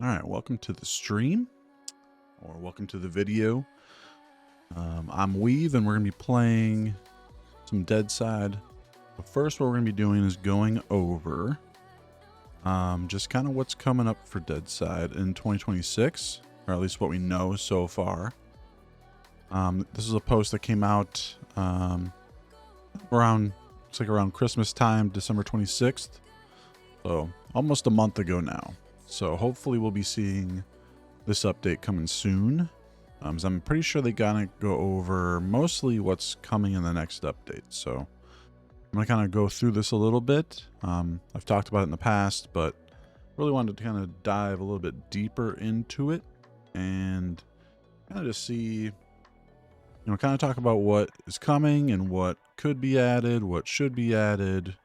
All right, welcome to the stream, or welcome to the video. I'm Weave, and we're going to be playing some Deadside. But first, what we're going to be doing is going over just kind of what's coming up for Deadside in 2026, or at least what we know so far. This is a post that came out around Christmas time, December 26th. So almost a month ago now. So hopefully we'll be seeing this update coming soon. So I'm pretty sure they're gonna go over mostly what's coming in the next update. So I'm gonna kind of go through this a little bit. I've talked about it in the past, but really wanted to kind of dive a little bit deeper into it and kind of just see, kind of talk about what is coming and what could be added, what should be added,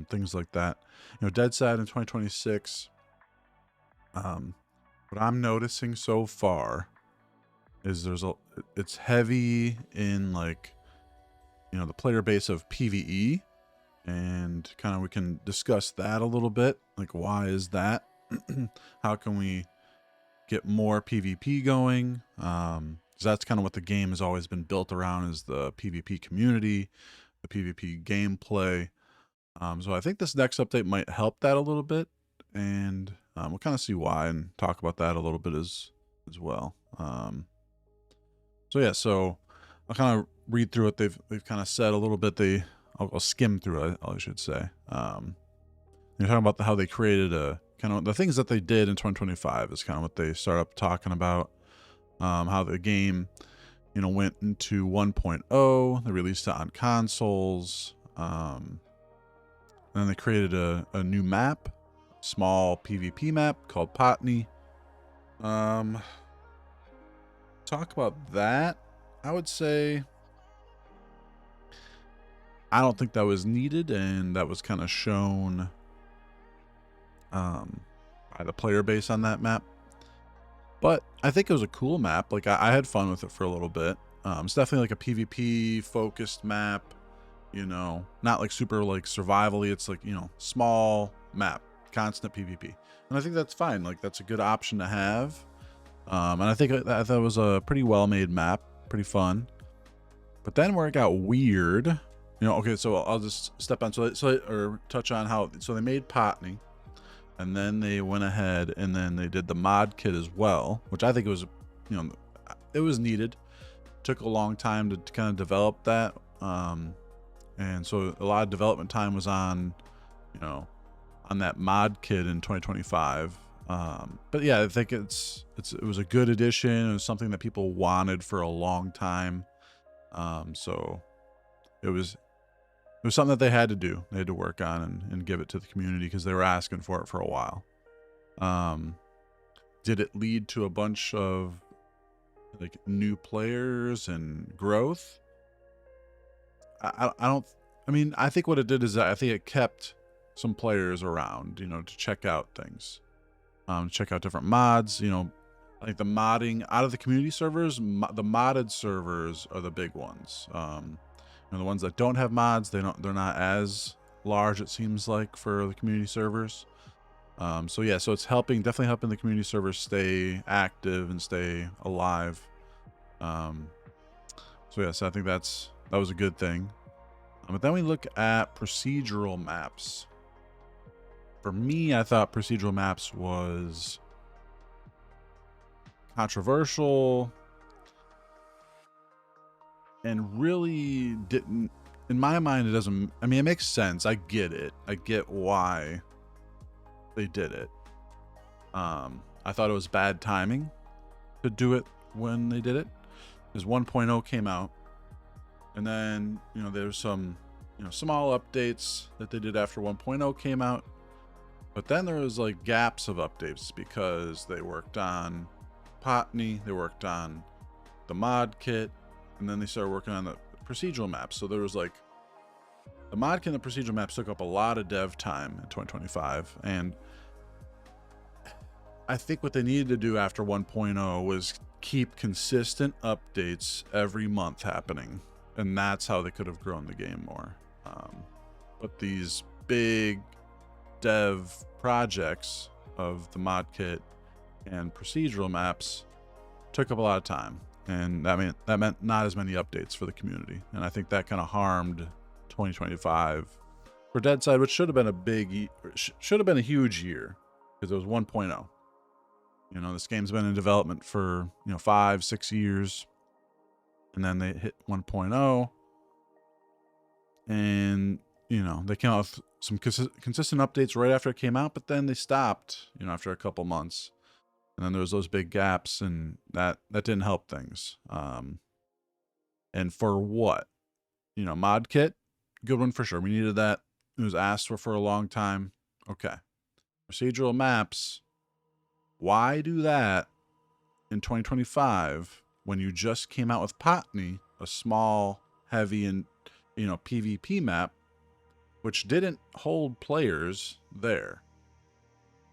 things like that. Deadside in 2026. What I'm noticing so far is it's heavy in the player base of PvE, and kind of we can discuss that a little bit. Like, why is that? How can we get more PvP going? 'Cause that's kind of what the game has always been built around, is the PvP community, the PvP gameplay. So I think this next update might help that a little bit, and we'll kind of see why and talk about that a little bit as well. So I'll kind of read through what they've kind of said a little bit. I'll skim through it, I should say. You're talking about how they created the things that they did in 2025 is kind of what they start up talking about. How the game, went into 1.0. They released it on consoles. And then they created a new map, small PvP map called Potney. Talk about that. I would say I don't think that was needed, and that was kind of shown by the player base on that map. But I think it was a cool map. Like, I had fun with it for a little bit. It's definitely like a PvP focused map. Not like super like survivally. It's like, small map, constant PvP. And I think that's fine. Like, that's a good option to have. And I think that was a pretty well made map, pretty fun. But then where it got weird, okay, so I'll just step on or touch on how, so they made Potney, and then they went ahead and then they did the mod kit as well, which I think it was, it was needed. Took a long time to kind of develop that. And so a lot of development time was on that mod kit in 2025. But yeah, I think it was a good addition. It was something that people wanted for a long time. So it was something that they had to do. They had to work on and give it to the community because they were asking for it for a while. Did it lead to a bunch of like new players and growth? I think what it did is I think it kept some players around, to check out things, check out different mods. I think the modding out of the community servers, the modded servers are the big ones. The ones that don't have mods, they're not as large, it seems like, for the community servers. So it's definitely helping the community servers stay active and stay alive. So I think that was a good thing. But then we look at procedural maps. For me, I thought procedural maps was controversial and really didn't, in my mind, it doesn't, it makes sense. I get it. I get why they did it. I thought it was bad timing to do it when they did it, because 1.0 came out, and then there's some small updates that they did after 1.0 came out, but then there was like gaps of updates because they worked on Potney, they worked on the mod kit, and then they started working on the procedural maps. So there was like the mod kit and the procedural maps took up a lot of dev time in 2025, and I think what they needed to do after 1.0 was keep consistent updates every month happening, and that's how they could have grown the game more. But these big dev projects of the mod kit and procedural maps took up a lot of time, and that meant not as many updates for the community, and I think that kind of harmed 2025 for Deadside, which should have been should have been a huge year because it was 1.0. You know, this game's been in development for 5-6 years, and then they hit 1.0, and they came out with some consistent updates right after it came out, but then they stopped after a couple months. And then there was those big gaps, and that didn't help things. And for what? Mod kit, good one for sure. We needed that. It was asked for a long time. Okay. Procedural maps, why do that in 2025 when you just came out with Potney, a small, heavy, and PvP map, which didn't hold players there?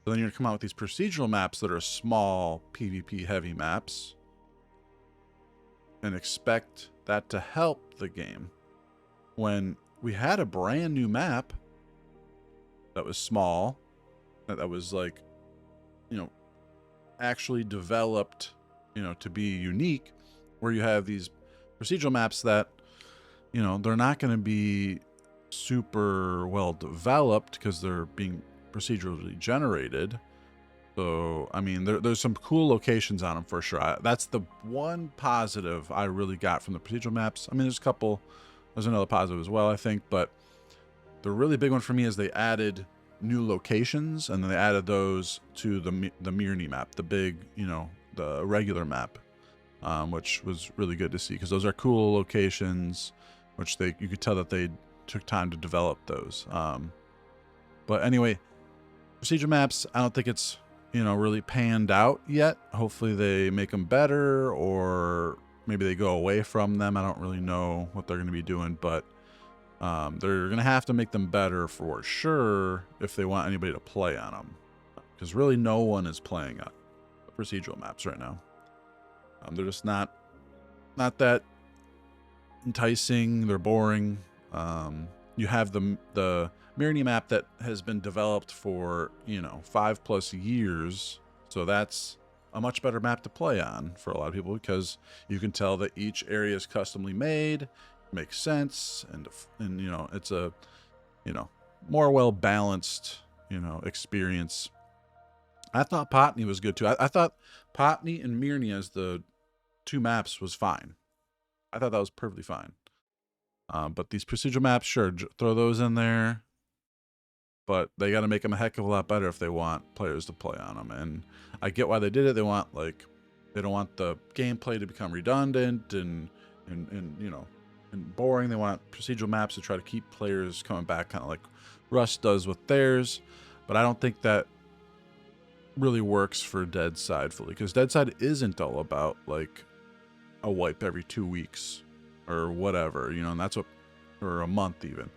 So then you're gonna come out with these procedural maps that are small PvP heavy maps and expect that to help the game when we had a brand new map that was small, that was like, actually developed, to be unique, where you have these procedural maps that, they're not going to be super well developed because they're being procedurally generated. So, I mean, there's some cool locations on them for sure. That's the one positive I really got from the procedural maps. I mean, there's another positive as well, I think, but the really big one for me is they added new locations, and then they added those to the Mirny map, the big, the regular map, which was really good to see because those are cool locations, which you could tell that they took time to develop those. But anyway, procedure maps, I don't think it's really panned out yet. Hopefully they make them better, or maybe they go away from them. I don't really know what they're going to be doing, but they're going to have to make them better for sure if they want anybody to play on them, because really no one is playing procedural maps right now. They're just not that enticing. They're boring. You have the Mirny map that has been developed for 5+ years, so that's a much better map to play on for a lot of people because you can tell that each area is customly made, makes sense, and it's a more well balanced experience. I thought Potney was good too. I thought Potney and Mirny as the two maps was fine. I thought that was perfectly fine. But these procedural maps, sure, throw those in there, but they got to make them a heck of a lot better if they want players to play on them. And I get why they did it. They don't want the gameplay to become redundant and boring. They want procedural maps to try to keep players coming back, kind of like Rust does with theirs. But I don't think that really works for Deadside fully, because Deadside isn't all about like a wipe every 2 weeks or whatever, and that's what, or a month even.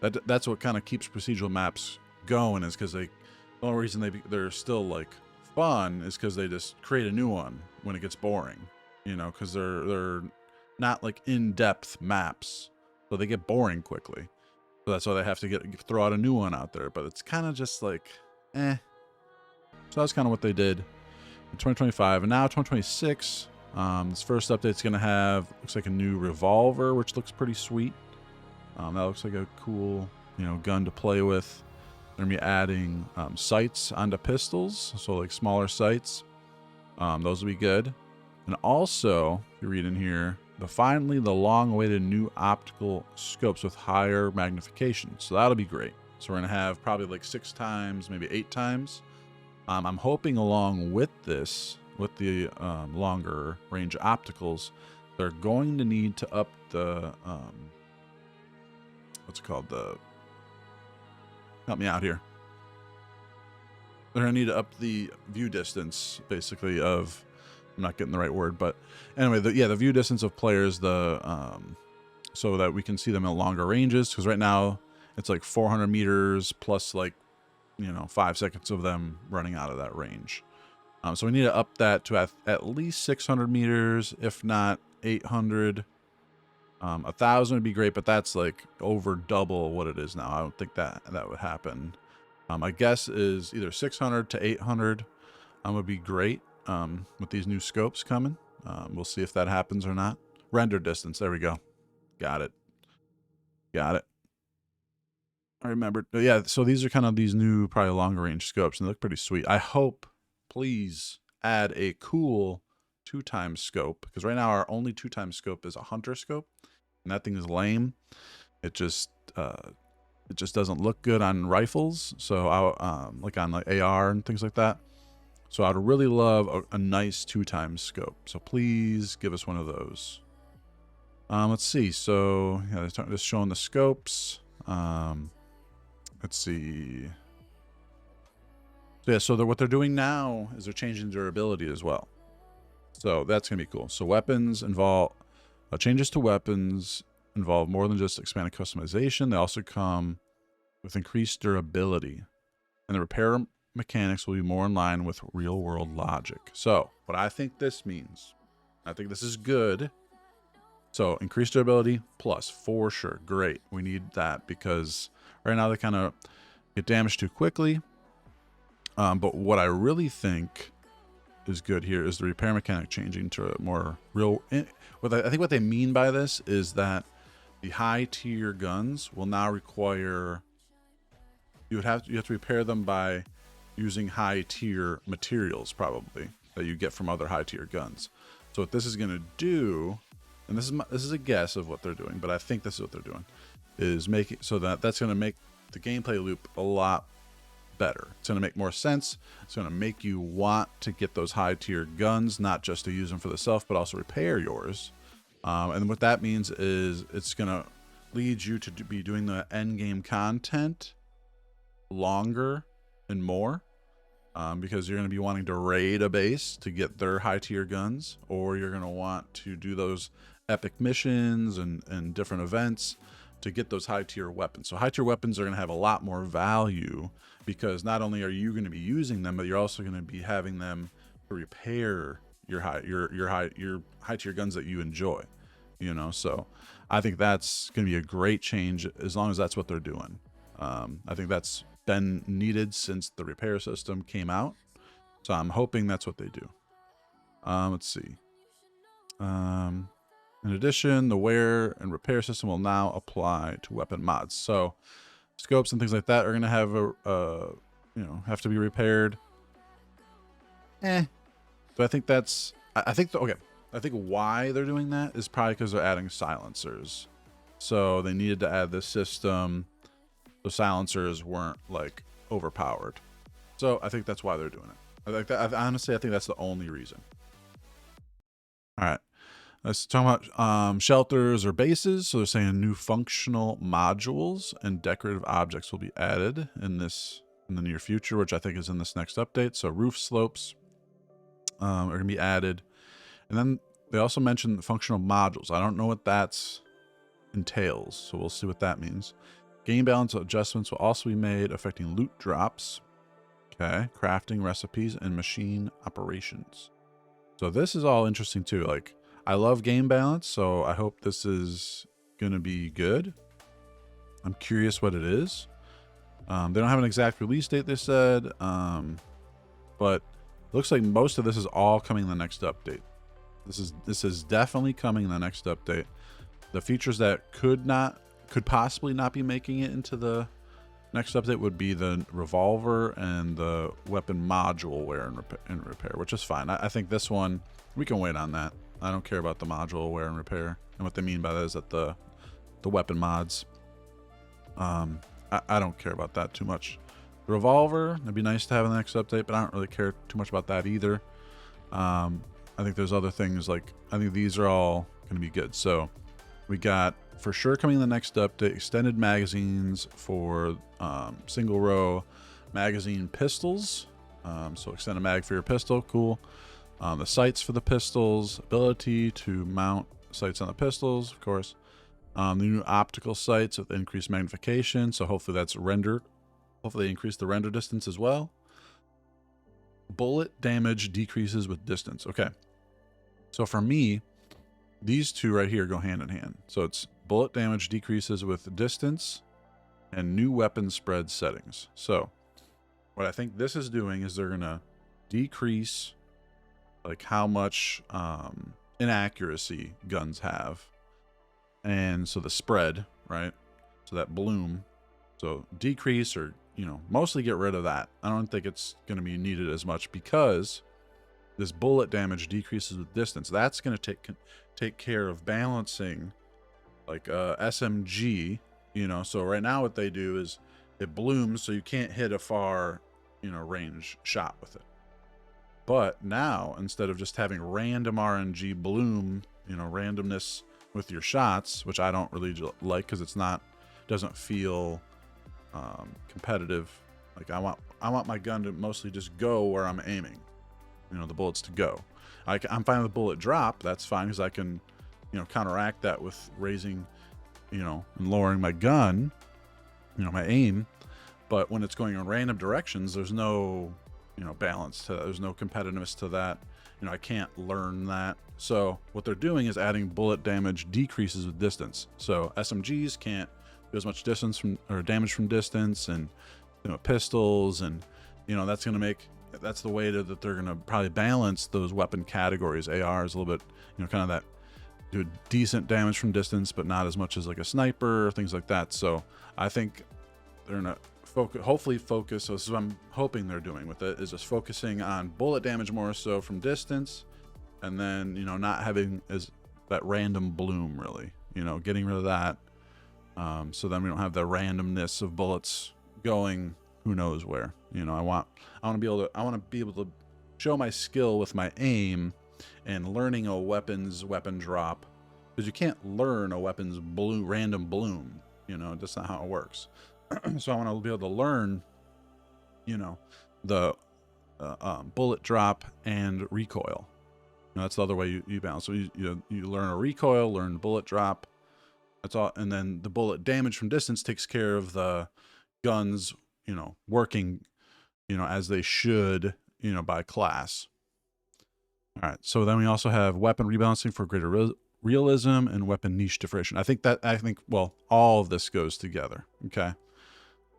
That's what kind of keeps procedural maps going, is because the only reason they're still like fun is because they just create a new one when it gets boring, because they're not like in-depth maps, so they get boring quickly. So that's why they have to throw out a new one out there. But it's kind of just like, eh. So that's kind of what they did in 2025, and now 2026. This first update's gonna have, looks like, a new revolver, which looks pretty sweet. That looks like a cool, gun to play with. They're gonna be adding sights onto pistols, so like smaller sights. Those will be good. And also, if you read in here, finally the long-awaited new optical scopes with higher magnification. So that'll be great. So we're gonna have probably like 6 times, maybe 8 times. I'm hoping along with this, with the longer range opticals, they're going to need to up the what's it called, help me out here. They're gonna need to up the view distance, basically, of, I'm not getting the right word, but anyway, the view distance of players, so that we can see them at longer ranges, because right now it's like 400 meters plus like 5 seconds of them running out of that range. So we need to up that to at least 600 meters, if not 800. 1,000 would be great, but that's like over double what it is now. I don't think that would happen. My guess is either 600 to 800. would be great with these new scopes coming. We'll see if that happens or not. Render distance. There we go. Got it. Got it. I remember. Yeah, so these are kind of these new, probably longer range scopes, and they look pretty sweet. I hope, please, add a cool 2x scope, because right now our only 2x scope is a hunter scope, and that thing is lame. It just doesn't look good on rifles. So I like on like AR and things like that. So I'd really love a nice 2x scope. So please give us one of those. Let's see. So yeah, they're just showing the scopes. Let's see. So yeah, so what they're doing now is they're changing durability as well. So that's gonna be cool. So weapons involve changes to weapons involve more than just expanded customization. They also come with increased durability, and the repair mechanics will be more in line with real world logic. So what I think this means, I think this is good. So increased durability plus, for sure. Great. We need that because right now they kind of get damaged too quickly. But what I really think is good here is the repair mechanic changing to a more real. I think what they mean by this is that the high tier guns will now require you have to repair them by using high tier materials, probably, that you get from other high tier guns. So what this is going to do, and this is a guess of what they're doing, but I think this is what they're doing, is make it so that's going to make the gameplay loop a lot better. It's going to make more sense. It's going to make you want to get those high tier guns, not just to use them for the self, but also repair yours. And what that means is it's going to lead you to be doing the end game content longer and more, because you're going to be wanting to raid a base to get their high tier guns, or you're going to want to do those epic missions and different events to get those high tier weapons. So high tier weapons are going to have a lot more value, because not only are you going to be using them, but you're also going to be having them to repair your high tier guns that you enjoy, you know. So I think that's going to be a great change, as long as that's what they're doing. I think that's been needed since the repair system came out, so I'm hoping that's what they do. Let's see. In addition, the wear and repair system will now apply to weapon mods. So scopes and things like that are going to have have to be repaired. So I think that's, I think why they're doing that is probably because they're adding silencers. So they needed to add this system so silencers weren't like overpowered. So I think that's why they're doing it. I think that, honestly, I think that's the only reason. All right. Let's talk about shelters or bases. So they're saying new functional modules and decorative objects will be added in the near future, which I think is in this next update. So roof slopes are going to be added. And then they also mentioned functional modules. I don't know what that entails, so we'll see what that means. Game balance adjustments will also be made, affecting loot drops, okay, crafting recipes, and machine operations. So this is all interesting too. Like, I love game balance, so I hope this is going to be good. I'm curious what it is. They don't have an exact release date, they said, but it looks like most of this is all coming in the next update. This is definitely coming in the next update. The features that could possibly not be making it into the next update would be the revolver and the weapon module wear and repair, which is fine. I think this one, we can wait on that. I don't care about the module wear and repair. And what they mean by that is that the weapon mods, I don't care about that too much. The revolver, it'd be nice to have in the next update, but I don't really care too much about that either. I think there's other things, like, I think these are all going to be good. So we got, for sure, coming in the next update, extended magazines for single row magazine pistols. So extended mag for your pistol, cool. The sights for the pistols, ability to mount sights on the pistols, of course. The new optical sights with increased magnification, so hopefully that's rendered. Hopefully they increase the render distance as well. Bullet damage decreases with distance. Okay. So for me, these two right here go hand in hand. So it's bullet damage decreases with distance and new weapon spread settings. So what I think this is doing is they're going to decrease like how much inaccuracy guns have, and so the spread, right? So that bloom, so decrease or mostly get rid of that. I don't think it's going to be needed as much because this bullet damage decreases with distance. That's going to take care of balancing like SMG, so right now what they do is it blooms so you can't hit a far range shot with it. But now, instead of just having random RNG bloom, randomness with your shots, which I don't really like because doesn't feel competitive. Like I want my gun to mostly just go where I'm aiming, the bullets to go. I'm fine with bullet drop. That's fine because I can, counteract that with raising, and lowering my gun, my aim. But when it's going in random directions, there's no, balance to that. There's no competitiveness to that. I can't learn that. So what they're doing is adding bullet damage decreases with distance. So SMGs can't do as much distance or damage from distance, and pistols, and that's the way that they're gonna probably balance those weapon categories. AR is a little bit, kind of that do decent damage from distance, but not as much as like a sniper or things like that. So I think they're gonna hopefully focus. So this is what I'm hoping they're doing with it, is just focusing on bullet damage more so from distance, and then not having as that random bloom, really, getting rid of that. So then we don't have the randomness of bullets going who knows where. I want to be able to show my skill with my aim and learning a weapon drop, because you can't learn a weapon's random bloom. That's not how it works. So I want to be able to learn, the bullet drop and recoil. That's the other way you balance. So you learn a recoil, learn bullet drop. That's all, and then the bullet damage from distance takes care of the guns, working, as they should, by class. All right. So then we also have weapon rebalancing for greater realism and weapon niche differentiation. I think well, all of this goes together. Okay.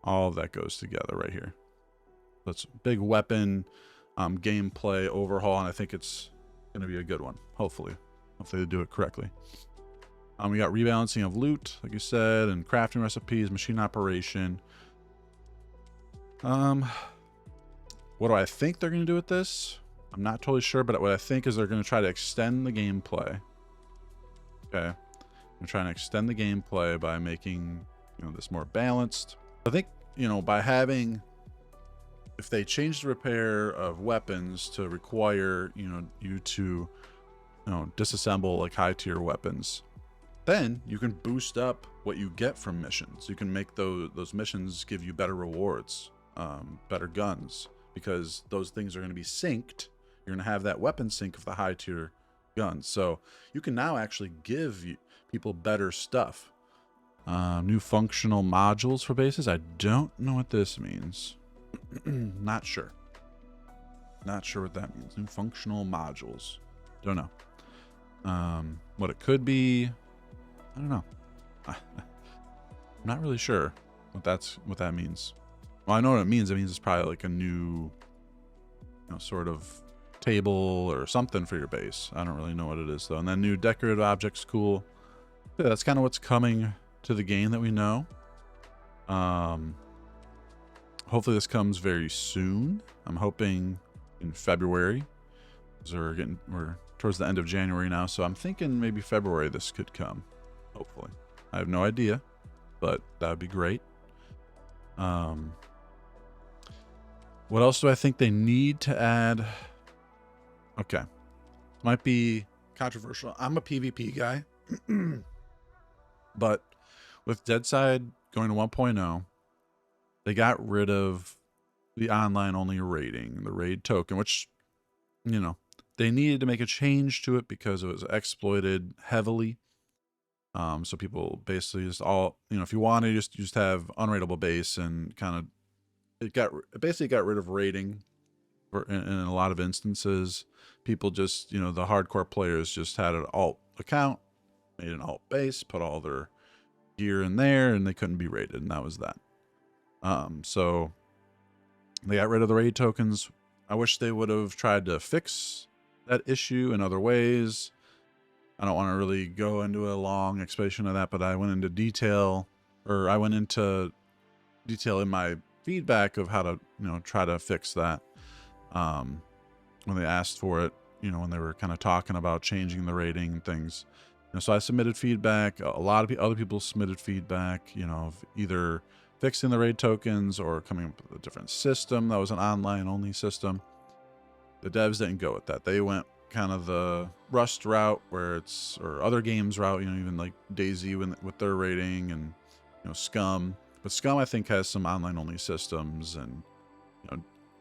All of that goes together right here. That's big weapon gameplay overhaul, and I think it's going to be a good one. Hopefully they do it correctly. We got rebalancing of loot, like you said, and crafting recipes, machine operation. What do I think they're going to do with this? I'm not totally sure, but what I think is they're going to try to extend the gameplay. Okay. I'm trying to extend the gameplay by making, this more balanced. I think, by having, if they change the repair of weapons to require, you to, disassemble like high tier weapons, then you can boost up what you get from missions. You can make those missions give you better rewards, better guns, because those things are going to be synced. You're going to have that weapon sync of the high tier guns. So you can now actually give people better stuff. New functional modules for bases. I don't know what this means. Not sure. Not sure what that means. New functional modules. Don't know. What it could be, I don't know. I'm not really sure what that means. Well, I know what it means. It means it's probably like a new, sort of table or something for your base. I don't really know what it is though. And then new decorative objects, cool. Yeah, that's kind of what's coming to the game that we know. Hopefully this comes very soon. I'm hoping in February, because we're towards the end of January now, so I'm thinking maybe February this could come. Hopefully. I have no idea, but that would be great. What else do I think they need to add? Okay. Might be controversial. I'm a PvP guy. But with Deadside going to 1.0, they got rid of the online only raiding, the raid token, which, they needed to make a change to it because it was exploited heavily. So people basically just if you want to just have unraidable base, and kind of it basically got rid of raiding in a lot of instances. People just, the hardcore players just had an alt account, made an alt base, put all their gear in there, and they couldn't be raided, and that was that. So they got rid of the raid tokens. I wish they would have tried to fix that issue in other ways. I don't want to really go into a long explanation of that, but I went into detail in my feedback of how to, try to fix that. When they asked for it, when they were kind of talking about changing the rating and things. So I submitted feedback. A lot of other people submitted feedback, of either fixing the raid tokens or coming up with a different system that was an online only system. The devs didn't go with that. They went kind of the Rust route or other games route, even like DayZ with their rating, and Scum. But Scum I think has some online only systems, and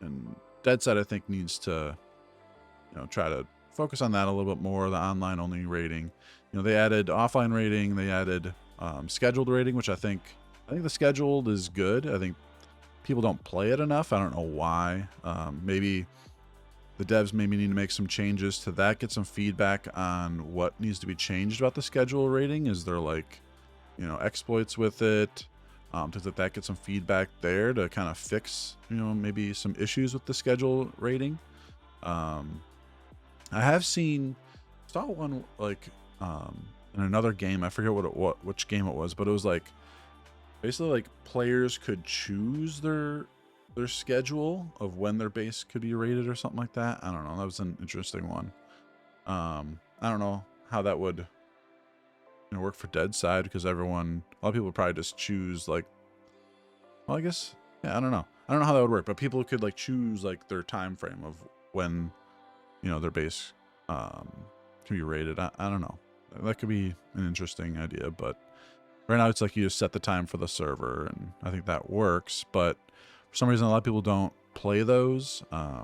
and Deadside I think needs to try to focus on that a little bit more, the online only rating. They added offline rating, they added scheduled rating, which I think the scheduled is good. I think people don't play it enough. I don't know why. Maybe the devs maybe need to make some changes to that, get some feedback on what needs to be changed about the schedule rating. Is there like, exploits with it? To that get some feedback there to kind of fix, maybe some issues with the schedule rating. I have saw one like in another game. I forget which game it was, but it was like basically like players could choose their schedule of when their base could be rated or something like that. I don't know. That was an interesting one. I don't know how that would work for Deadside, because a lot of people would probably just choose like, well, I guess, yeah, I don't know how that would work, but people could like choose like their time frame of when their base can be rated. I don't know. That could be an interesting idea, but right now it's like you just set the time for the server, and I think that works. But for some reason, a lot of people don't play those. I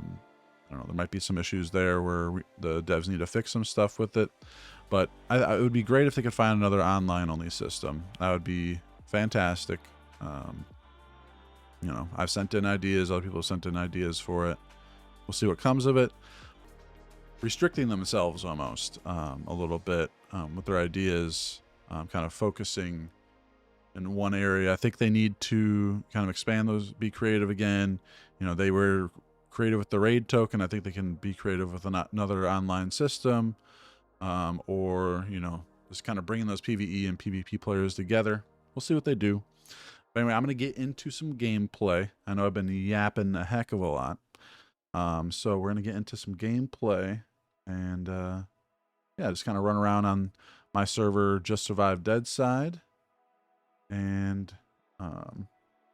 don't know. There might be some issues there where the devs need to fix some stuff with it. But it would be great if they could find another online only system. That would be fantastic. I've sent in ideas. Other people have sent in ideas for it. We'll see what comes of it. Restricting themselves almost a little bit with their ideas, kind of focusing in one area. I think they need to kind of expand those, be creative again. They were creative with the raid token. I think they can be creative with another online system, or just kind of bringing those PvE and PvP players together. We'll see what they do. But anyway, I'm going to get into some gameplay. I know I've been yapping a heck of a lot. So we're going to get into some gameplay, and yeah, just kind of run around on my server, Just Survived Deadside, and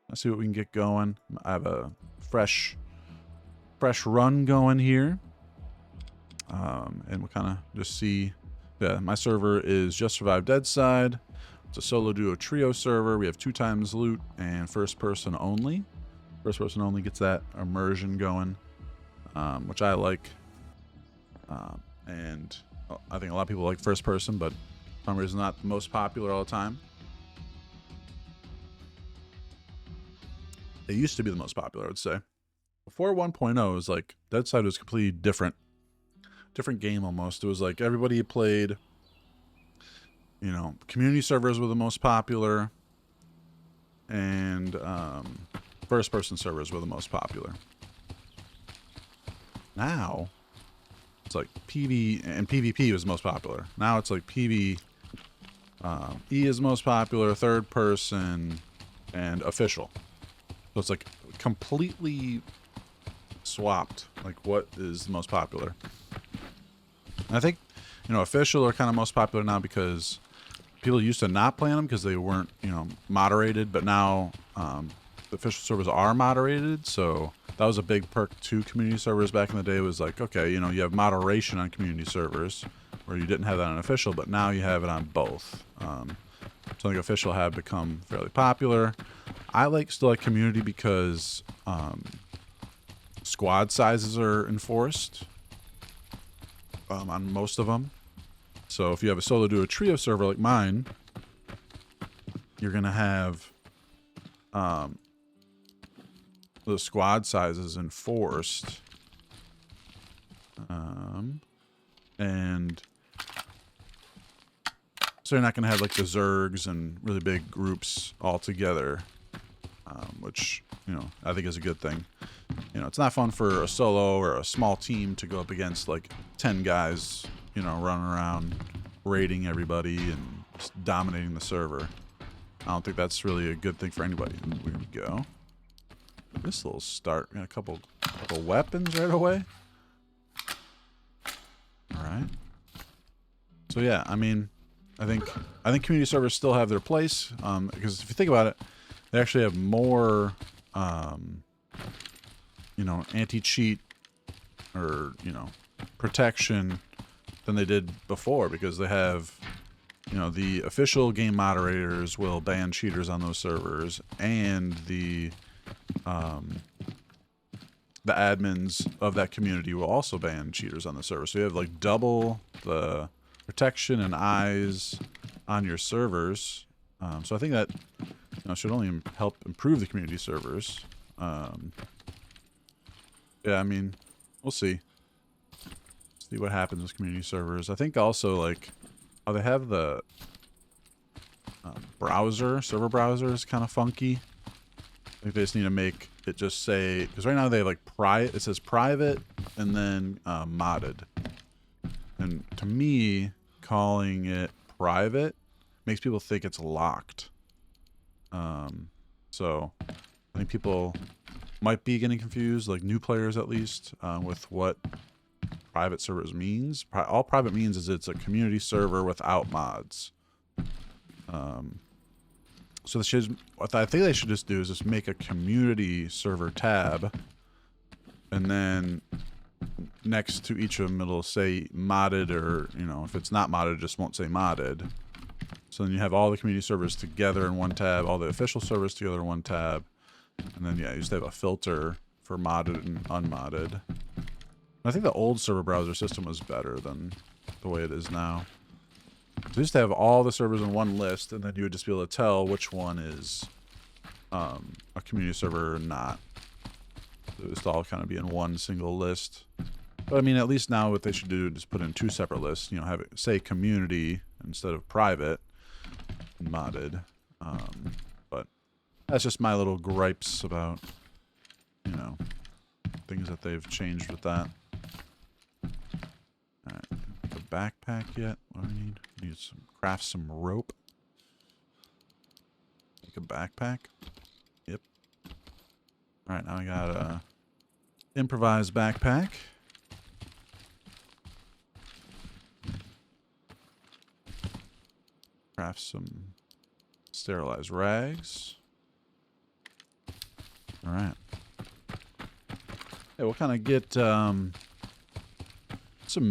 let's see what we can get going. I have a fresh run going here, and we'll kind of just see. Yeah, my server is Just Survived Deadside. It's a solo duo trio server. We have 2x loot and first person only. First person only gets that immersion going, which I like. And I think a lot of people like first person, but for some reason not the most popular all the time. It used to be the most popular, I would say. Before 1.0, it was like Deadside was completely different game almost. It was like everybody played, community servers were the most popular, and first person servers were the most popular. Now it's like PV and PvP was most popular. Now it's like PvE is most popular, third person, and official. So it's like completely swapped, like what is the most popular. And I think official are kind of most popular now because people used to not play them because they weren't moderated, but now the official servers are moderated. So that was a big perk to community servers back in the day. It was like, okay, you have moderation on community servers where you didn't have that on official, but now you have it on both. So I think official have become fairly popular. I still like community because squad sizes are enforced on most of them. So if you have a solo duo trio server like mine, you're gonna have the squad sizes enforced, and so you're not gonna have like the Zergs and really big groups all together, which you know, I think is a good thing. You know, it's not fun for a solo or a small team to go up against like 10 guys, you know, running around raiding everybody and just dominating the server. I don't think that's really a good thing for anybody. And here we go. This little start. We got a couple weapons right away. All right. So yeah, I mean, I think community servers still have their place, because if you think about it, they actually have more, you know, anti-cheat or, you know, protection than they did before, because they have, you know, the official game moderators will ban cheaters on those servers, and the admins of that community will also ban cheaters on the server. So you have like double the protection and eyes on your servers. So I think that, you know, should only help improve the community servers. Yeah, I mean, we'll see. See what happens with community servers. I think also, like, oh, they have the server browser is kind of funky. I think they just need to make it just say, because right now they have like it says private and then modded. And to me, calling it private makes people think it's locked. So I think people might be getting confused, like new players at least, with what private servers means. All private means is it's a community server without mods. So what I think they should just do is just make a community server tab, and then next to each of them it'll say modded, or, you know, if it's not modded, it just won't say modded. So then you have all the community servers together in one tab, all the official servers together in one tab, and then yeah, you just have a filter for modded and unmodded. I think the old server browser system was better than the way it is now. So just to have all the servers in one list, and then you would just be able to tell which one is a community server or not. So just all kind of be in one single list. But I mean, at least now what they should do is just put in two separate lists. You know, have it say community instead of private and modded. But that's just my little gripes about, you know, things that they've changed with that. Alright, the backpack yet? What do we need? We need some, craft some rope. Make a backpack. Yep. Alright, now I got a improvised backpack. Craft some sterilized rags. Alright. Hey, we'll kind of get some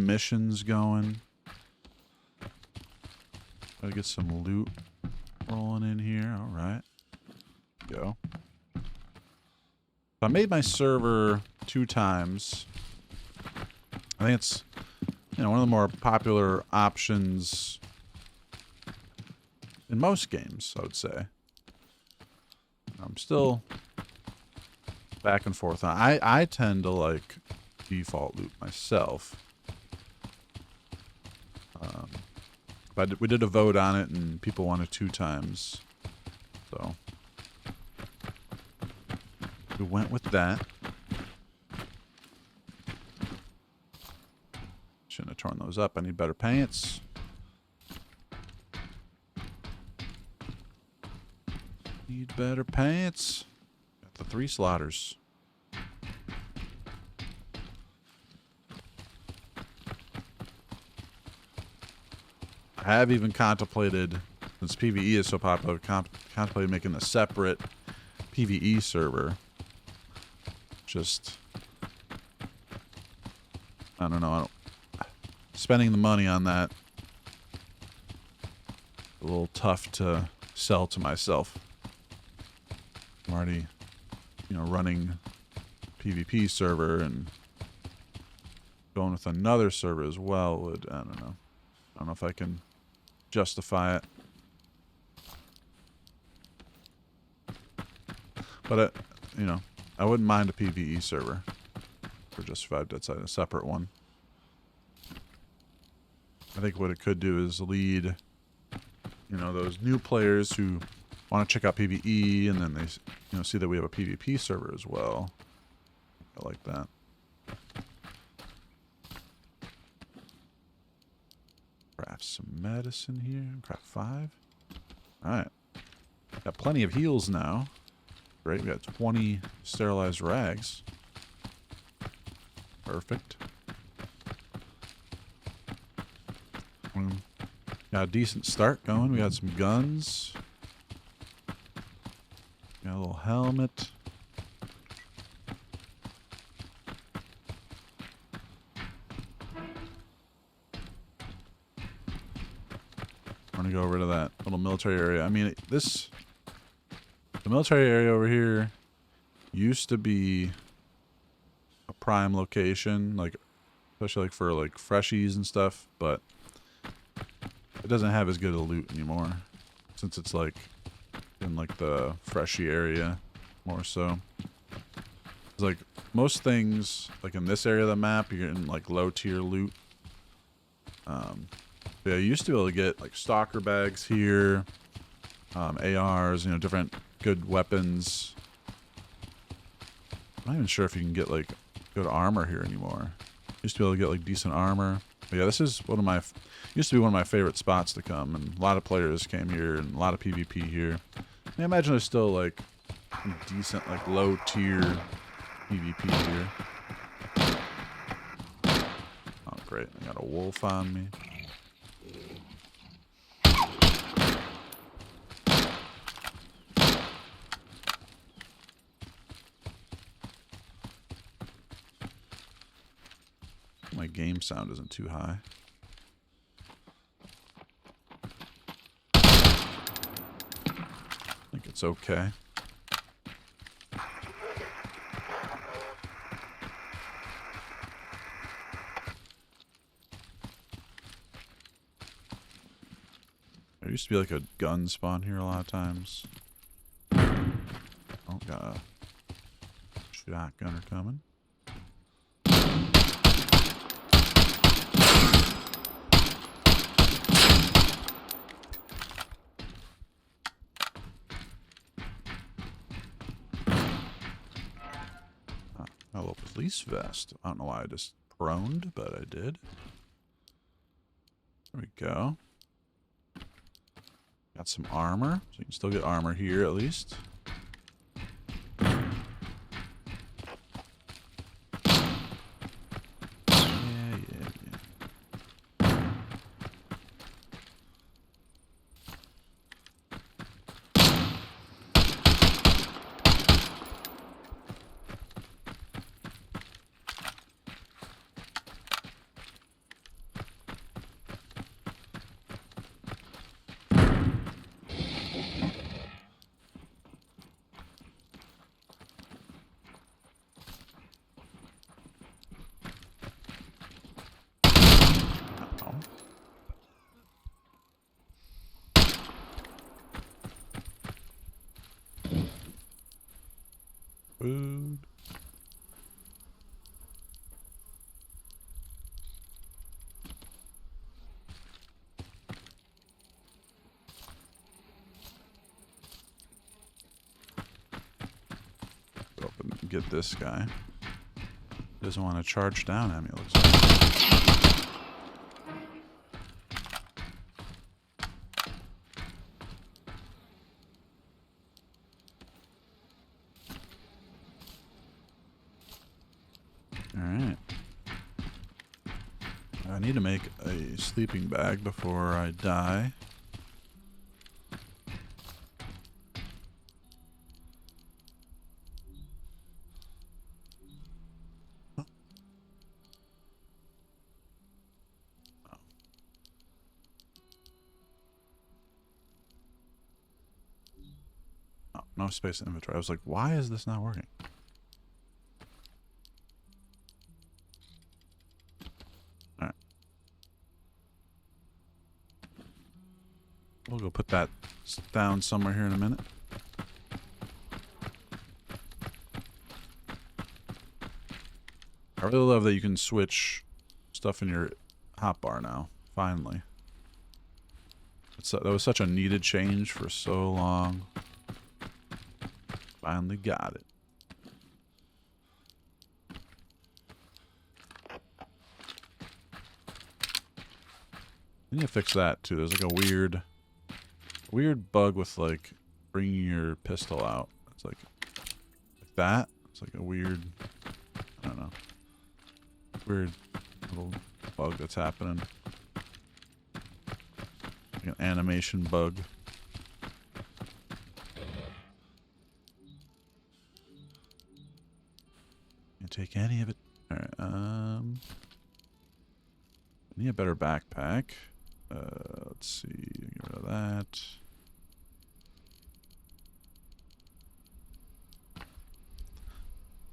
missions going. Gotta get some loot rolling in here. Alright. Go. I made my server 2 times. I think it's, you know, one of the more popular options in most games, I would say. I'm still back and forth. I tend to like default loot myself. But we did a vote on it, and people wanted 2 times. So we went with that. Shouldn't have torn those up. I need better pants. Need better pants. Got the 3 slaughters. I have even contemplated, since PvE is so popular, contemplated making a separate PvE server. Just, I don't know. Spending the money on that, a little tough to sell to myself. I'm already, you know, running PvP server, and going with another server as well would, I don't know. I don't know if I can justify it. But, you know, I wouldn't mind a PvE server for Justified Deadside, a separate one. I think what it could do is lead, you know, those new players who want to check out PvE, and then they, see that we have a PvP server as well. I like that. Craft some medicine here. Craft 5. All right. Got plenty of heals now. Great. We got 20 sterilized rags. Perfect. Got a decent start going. We got some guns. Got a little helmet. I'm gonna go over to that little military area. I mean, the military area over here used to be a prime location, like especially like for like freshies and stuff, but it doesn't have as good a loot anymore since it's like in like the freshy area more so. It's like most things like in this area of the map, you're getting like low tier loot. Yeah, you used to be able to get like stalker bags here, ARs, different good weapons. I'm not even sure if you can get like good armor here anymore. Used to be able to get like decent armor. But yeah, this is used to be one of my favorite spots to come, and a lot of players came here and a lot of PvP here. I imagine there's still like some decent like low tier PvP here. Oh great, I got a wolf on me. My game sound isn't too high. I think it's okay. There used to be like a gun spawn here a lot of times. Oh, got a shotgunner coming. A little police vest. I don't know why I just proned, but I did. There we go. Got some armor, so you can still get armor here at least. Food. Open and get this guy. Doesn't want to charge down at me, it looks like. Alright. I need to make a sleeping bag before I die. Oh, no space in inventory. I was like, why is this not working? We'll go put that down somewhere here in a minute. I really love that you can switch stuff in your hotbar now, finally. That was such a needed change for so long. Finally got it. I need to fix that too. There's like a weird bug with like bringing your pistol out. It's like that. It's like a weird, I don't know, weird little bug that's happening. Like an animation bug. Can't take any of it. All right. I need a better backpack. Let's see. Get rid of that.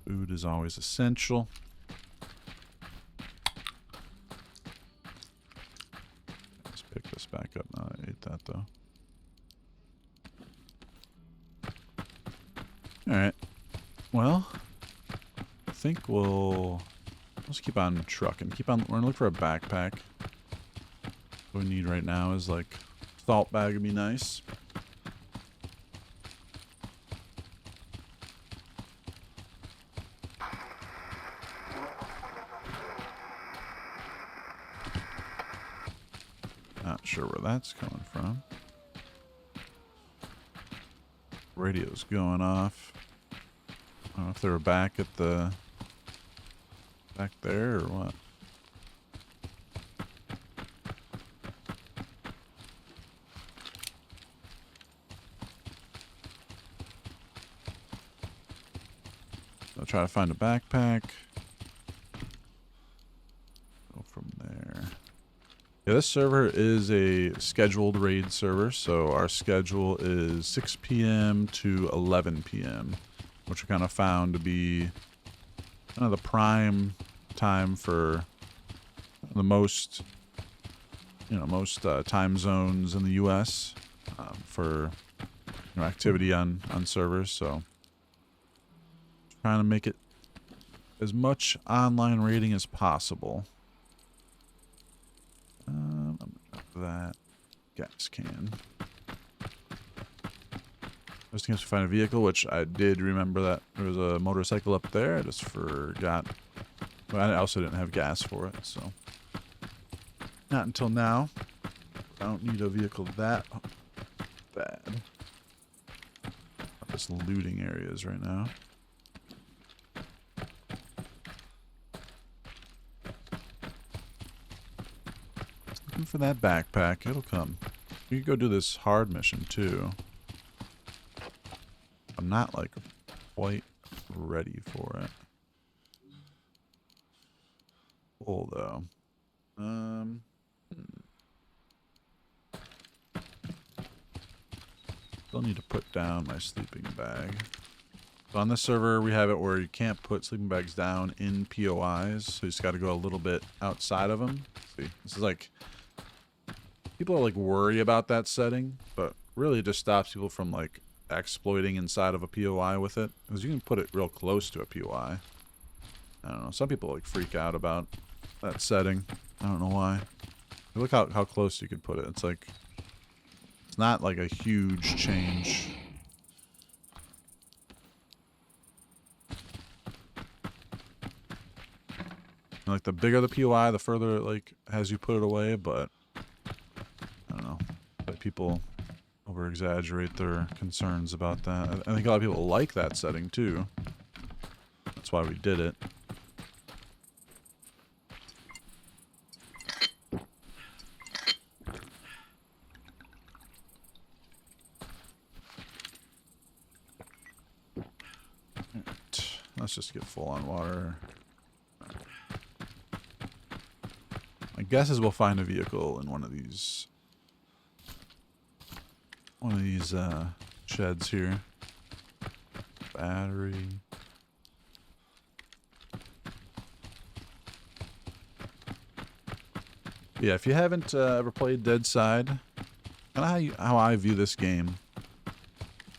Food is always essential. Let's pick this back up now. I ate that though. Alright. Well, I think let's keep on trucking. We're gonna look for a backpack. What we need right now is like salt bag would be nice. Not sure where that's coming from. Radio's going off. I don't know if they were back there or what. I'll try to find a backpack. Go from there. Yeah, this server is a scheduled raid server, so our schedule is 6 p.m. to 11 p.m., which we kind of found to be kind of the prime time for the most time zones in the U.S. For activity on servers. So trying to make it as much online raiding as possible. I'm gonna drop that gas can. Just in case we find a vehicle, which I did remember that there was a motorcycle up there. I just forgot. Well, I also didn't have gas for it, so not until now. I don't need a vehicle that bad. Just looting areas right now. Looking for that backpack. It'll come. We could go do this hard mission too. I'm not like quite ready for it. Cool though. Still need to put down my sleeping bag. So on this server, we have it where you can't put sleeping bags down in POIs, so you just got to go a little bit outside of them. See, this is like, people are like worry about that setting, but really it just stops people from like exploiting inside of a POI with it, because you can put it real close to a POI. I don't know. Some people like freak out about that setting. I don't know why. Look how close you could put it. It's like, it's not like a huge change. And like the bigger the POI, the further it like has you put it away, but I don't know. But people over exaggerate their concerns about that. I think a lot of people like that setting too. That's why we did it. Let's just get full on water. My guess is we'll find a vehicle in one of these sheds here. Battery. Yeah, if you haven't ever played Deadside, kind of how I view this game,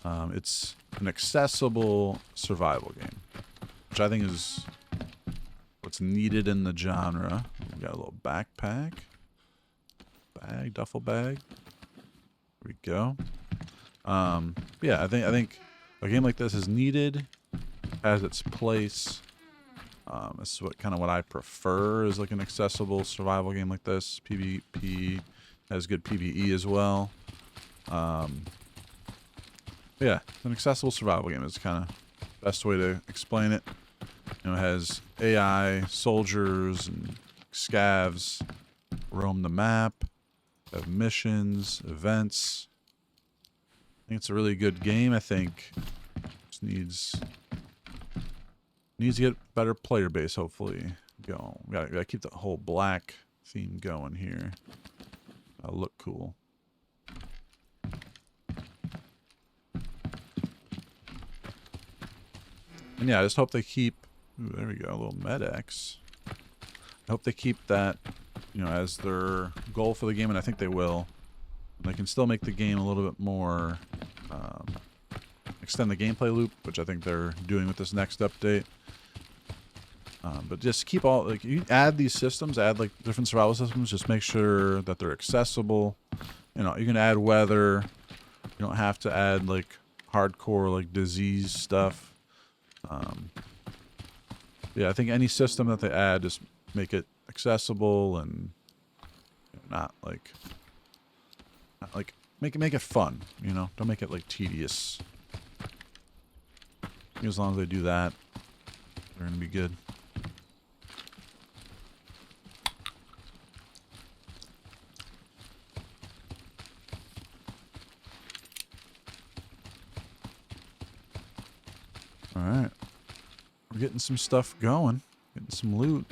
it's an accessible survival game, which I think is what's needed in the genre. We got a little backpack, duffel bag. we go. Yeah, I think a game like this is needed, has its place. This is what I prefer, is like an accessible survival game like this. PvP has good PvE as well. Yeah, an accessible survival game is kind of the best way to explain it. You know, it has AI, soldiers, and scavs roam the map, have missions, events. I think it's a really good game. I think just needs to get better player base. Hopefully, gotta keep the whole black theme going here. That'll look cool. And yeah, I just hope they keep. Ooh, there we go, a little Med-X. I hope they keep that, you know, as their goal for the game, and I think they will. And they can still make the game a little bit more, extend the gameplay loop, which I think they're doing with this next update. But just keep all, like, you add these systems, add like different survival systems, just make sure that they're accessible. You know, you can add weather. You don't have to add like hardcore like disease stuff. Yeah, I think any system that they add, just make it accessible and not like make it fun. You know, don't make it like tedious. As long as they do that, they're gonna be good. All right, we're getting some stuff going, getting some loot.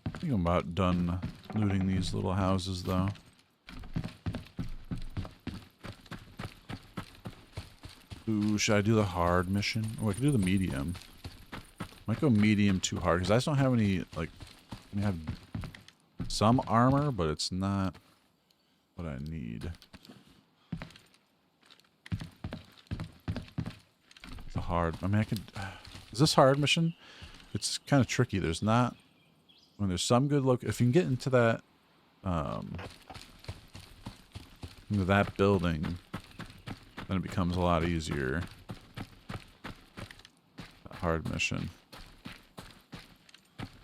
I think I'm about done looting these little houses, though. Ooh, should I do the hard mission? Oh, I could do the medium. Might go medium too hard, because I just don't have any, like, I have some armor, but it's not what I need. The hard, I mean, I could, is this hard mission? It's kind of tricky. There's not, when there's some good look, if you can get into that, into that building, then it becomes a lot easier. That hard mission.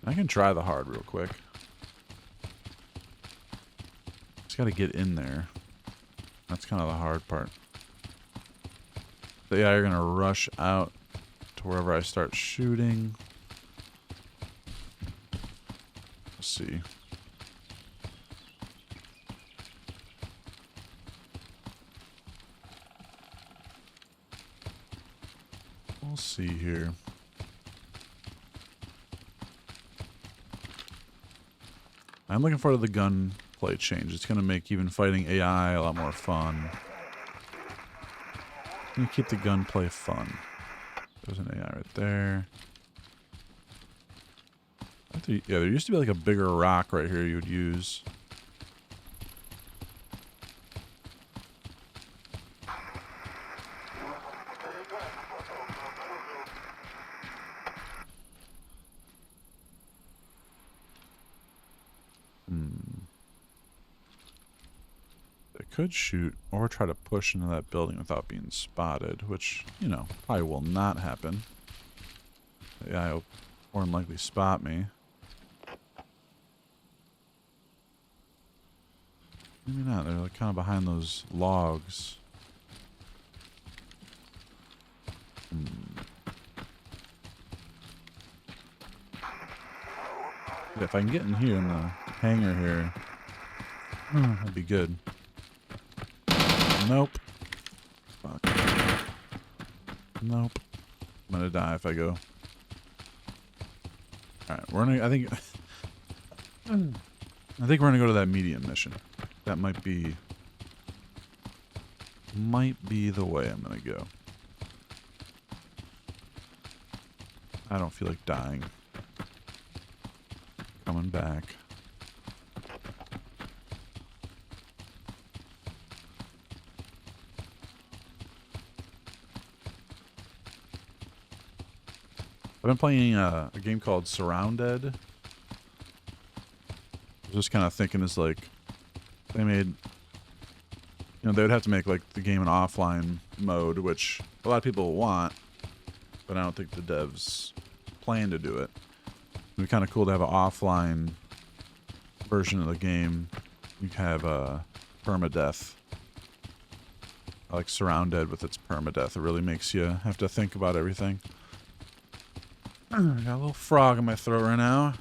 I can try the hard real quick. Just gotta get in there. That's kind of the hard part. So yeah, you're gonna rush out to wherever I start shooting. Let's see. We'll see here. I'm looking forward to the gunplay change. It's going to make even fighting AI a lot more fun. I'm going to keep the gunplay fun. There's an AI right there. Yeah, there used to be like a bigger rock right here you would use. Could shoot or try to push into that building without being spotted, which, you know, probably will not happen. Yeah, will more than likely spot me. Maybe not. They're like kind of behind those logs. Yeah, if I can get in here in the hangar here, that'd be good. Nope. Fuck. Nope. I'm gonna die if I go. Alright, we're gonna, I think we're gonna go to that medium mission. That might be the way I'm gonna go. I don't feel like dying. Coming back. I've been playing a game called Surrounded. I was just kind of thinking is like, they made, you know, they would have to make like the game an offline mode, which a lot of people want, but I don't think the devs plan to do it. It'd be kind of cool to have an offline version of the game. You have permadeath. I like Surrounded with its permadeath. It really makes you have to think about everything. I got a little frog in my throat right now.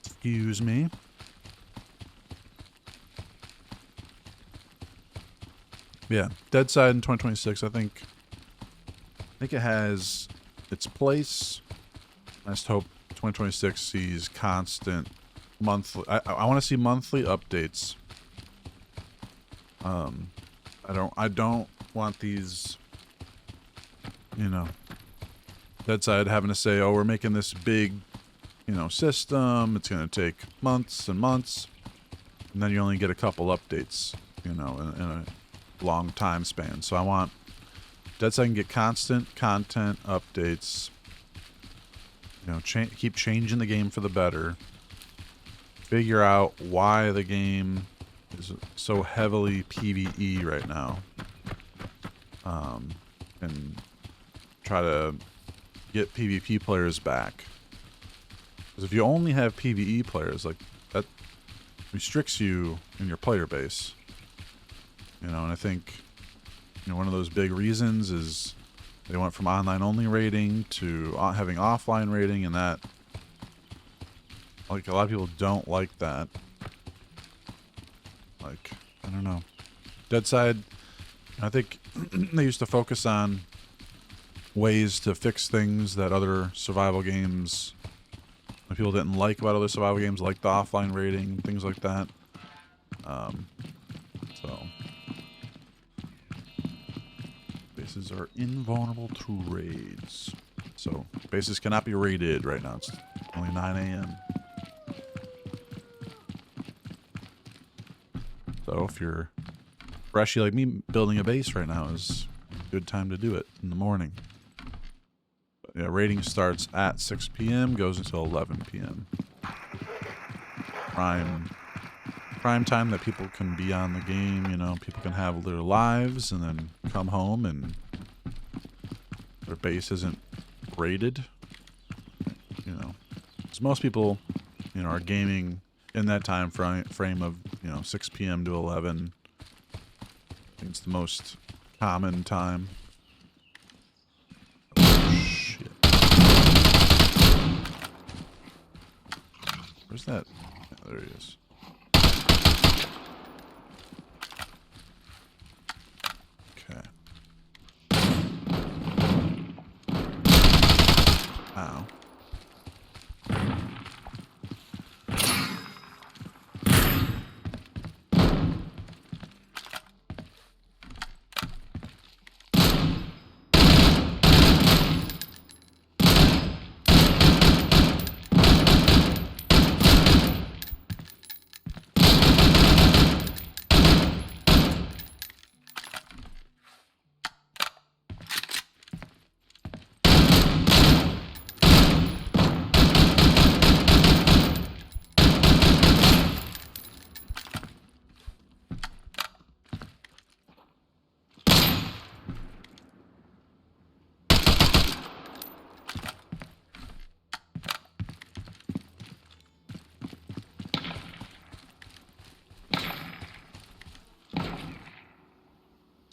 Excuse me. Yeah, Deadside in 2026. I think it has its place. I just hope 2026 sees constant monthly. I want to see monthly updates. I don't want these, you know, Deadside having to say, oh, we're making this big, you know, system. It's going to take months and months. And then you only get a couple updates, you know, in a long time span. So I want Deadside can get constant content updates. You know, keep changing the game for the better. Figure out why the game is so heavily PvE right now. And try to get PvP players back. Because if you only have PvE players, like, that restricts you in your player base. You know, and I think, you know, one of those big reasons is they went from online only rating to having offline rating, and that, like, a lot of people don't like that. Like, I don't know. Deadside, I think they used to focus on ways to fix things that other survival games, that people didn't like about other survival games, like the offline rating, things like that. So bases are invulnerable to raids. So bases cannot be raided right now. It's only 9 a.m. So if you're freshy like me, building a base right now is a good time to do it in the morning. But yeah, raiding starts at 6 p.m., goes until 11 p.m. Prime time that people can be on the game, you know, people can have their lives and then come home and their base isn't raided. You know, because most people, you know, are gaming in that time frame of, you know, 6 p.m. to 11. I think it's the most common time. Oh, shit. Where's that? Yeah, there he is. Okay. Ow.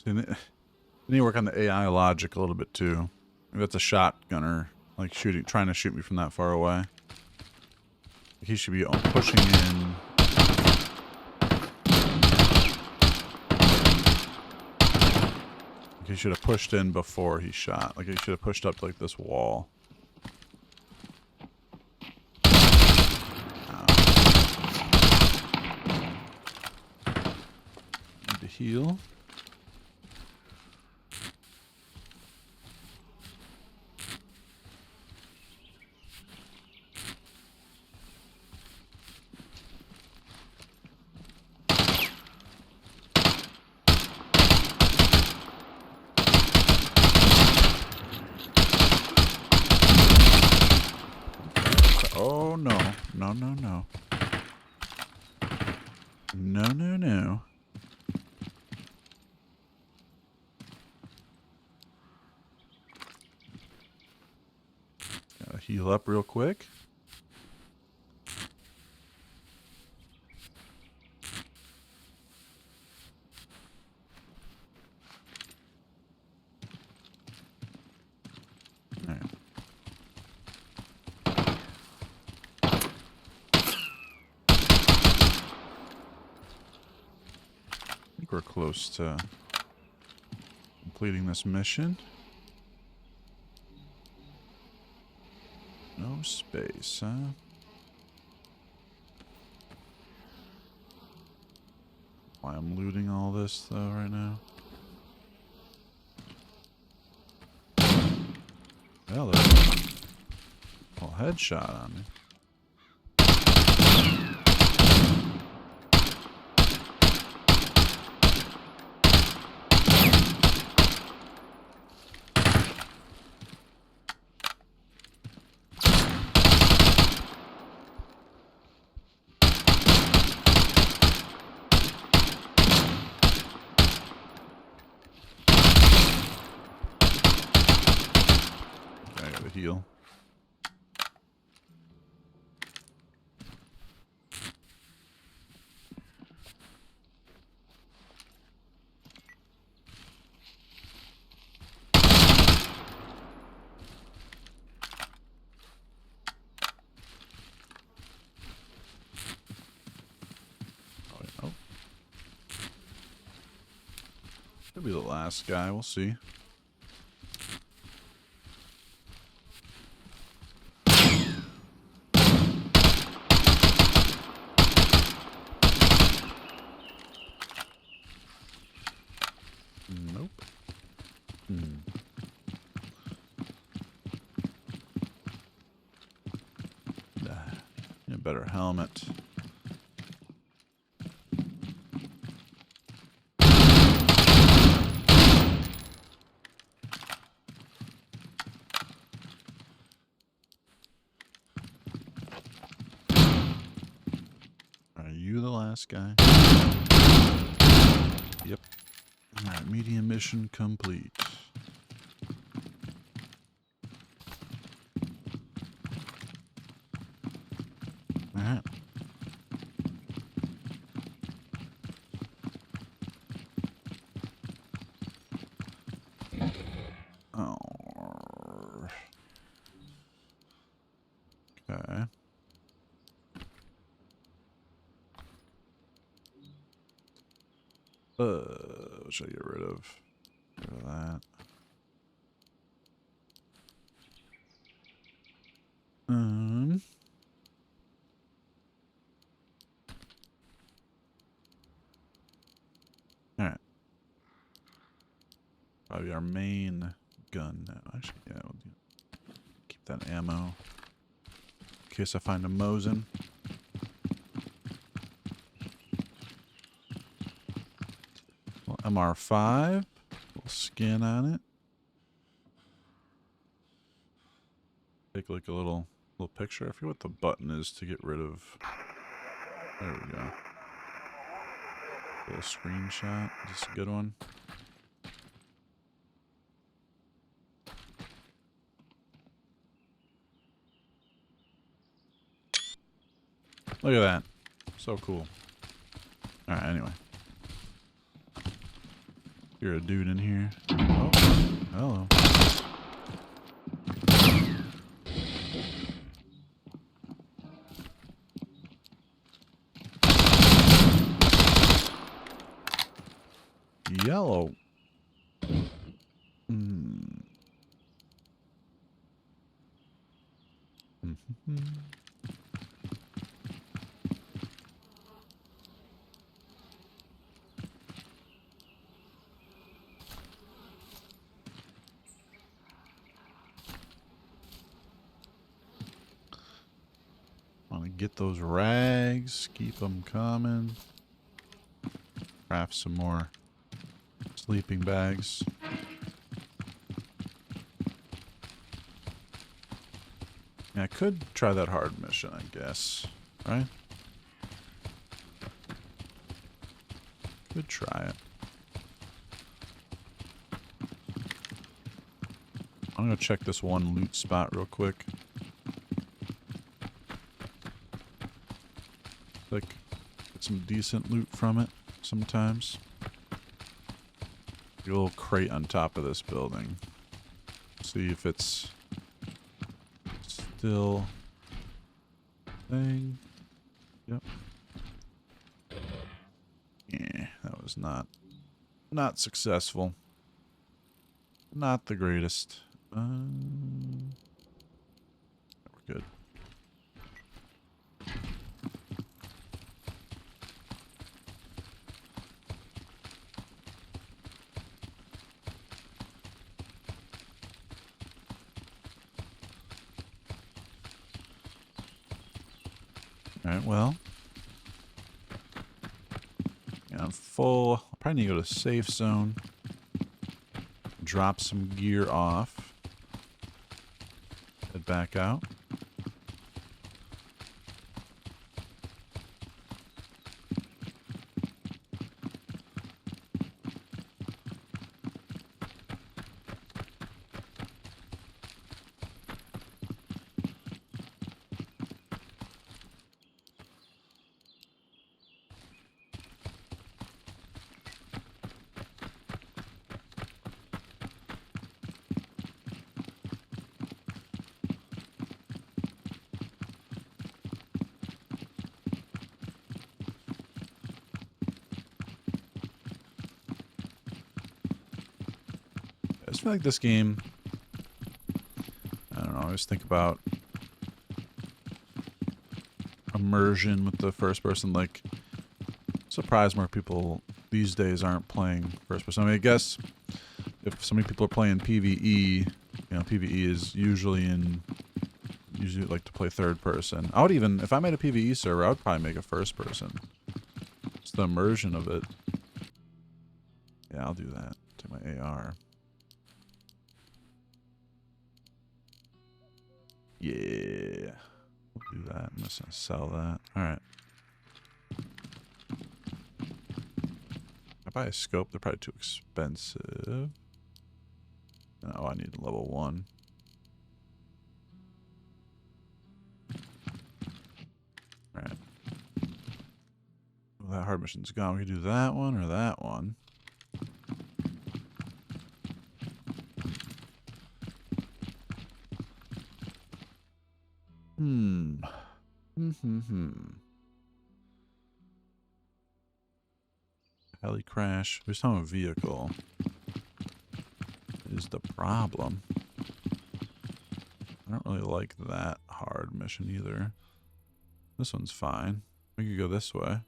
So you need to work on the AI logic a little bit too. Maybe that's a shotgunner, like trying to shoot me from that far away. He should be pushing in. He should have pushed in before he shot. Like he should have pushed up to like this wall. Need to heal. Oh, no. No, no, no. No, no, no. Gotta heal up real quick. All right. I think we're close to completing this mission. No space, huh? Why I'm looting all this, though, right now? Well, there's a little headshot on me. I gotta heal. Oh. Could be the last guy, we'll see. Nope. Need a better helmet. Are you the last guy? Yep. Alright, medium mission complete. Alright. Oh. Okay. What should I get rid of? Get rid of that. Alright. Probably our main gun now. Actually, yeah, we'll keep that ammo. In case I find a Mosin. Well, MR5. Little skin on it. Take like a little picture. I forget what the button is to get rid of. There we go. Little screenshot. Is this a good one? Look at that. So cool. Alright, anyway. You're a dude in here. Oh, hello. Yellow. Want to get those rags, keep them coming. Craft some more sleeping bags. Yeah, I could try that hard mission, I guess. Right? Could try it. I'm gonna check this one loot spot real quick. Like, get some decent loot from it sometimes. A little crate on top of this building. See if it's still thing. Yep. Yeah, that was not successful. Not the greatest. We're good. Alright, well. Yeah, I'm full. I'll probably need to go to safe zone. Drop some gear off. Head back out. I just feel like this game, I don't know, I always think about immersion with the first person. Like, surprised more people these days aren't playing first person. I mean, I guess if so many people are playing PvE, you know, PvE is usually like to play third person. I would even, if I made a PvE server, I would probably make a first person. It's the immersion of it. Yeah, I'll do that. Take my AR. Yeah. We'll do that. I'm just gonna sell that. Alright. If I buy a scope, they're probably too expensive. Oh, I need level 1. Alright. Well, that hard mission's gone. We can do that one or that one. Heli crash. We're talking about vehicle. Is the problem. I don't really like that hard mission either. This one's fine. We could go this way.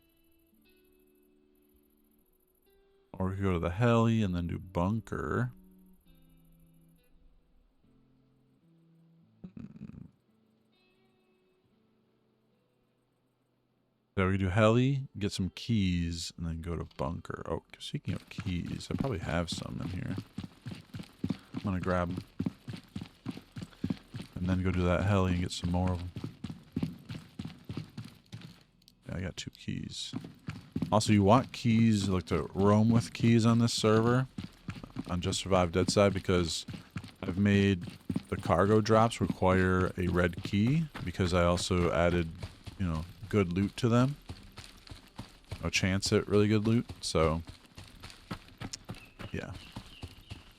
Or we could go to the heli and then do bunker. So we do heli, get some keys, and then go to bunker. Oh, speaking of keys, I probably have some in here. I'm gonna grab them. And then go do that heli and get some more of them. Yeah, I got 2 keys. Also, you want keys, like to roam with keys on this server, on Just Survive Deadside, because I've made the cargo drops require a red key, because I also added, you know, good loot to them. No chance at really good loot, so yeah.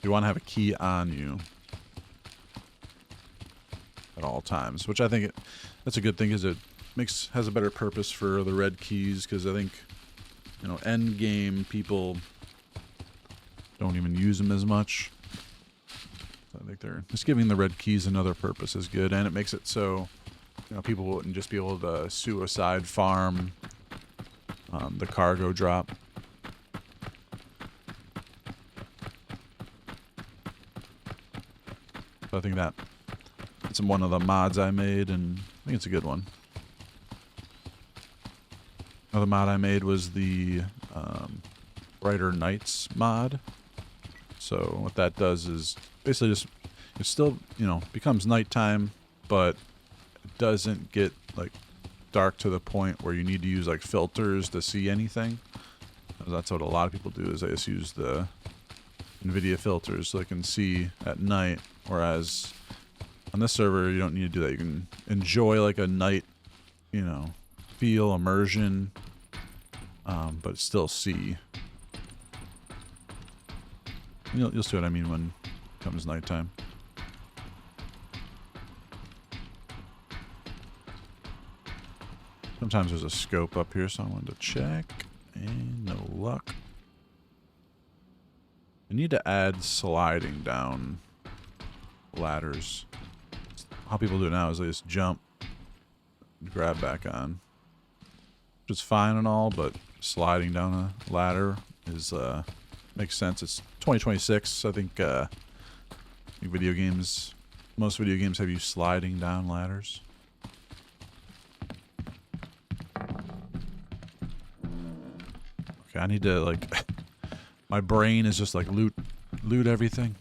You want to have a key on you at all times, which I think that's a good thing, because it has a better purpose for the red keys, because I think, you know, end game people don't even use them as much. So I think they're just giving the red keys another purpose is good, and it makes it so, you know, people wouldn't just be able to suicide farm the cargo drop. So I think it's one of the mods I made, and I think it's a good one. Another mod I made was the Brighter Nights mod. So what that does is basically just, it still, you know, becomes nighttime, but it doesn't get like dark to the point where you need to use like filters to see anything. That's what a lot of people do, is they just use the NVIDIA filters so they can see at night, whereas on this server you don't need to do that. You can enjoy like a night, you know, feel, immersion, but still see. You'll see what I mean when it comes nighttime. Sometimes there's a scope up here, so I wanted to check. And no luck. I need to add sliding down ladders. How people do it now is they just jump, grab back on. Which is fine and all, but sliding down a ladder is makes sense. It's 2026. I think video games, most video games have you sliding down ladders. Okay, I need to like my brain is just like loot everything.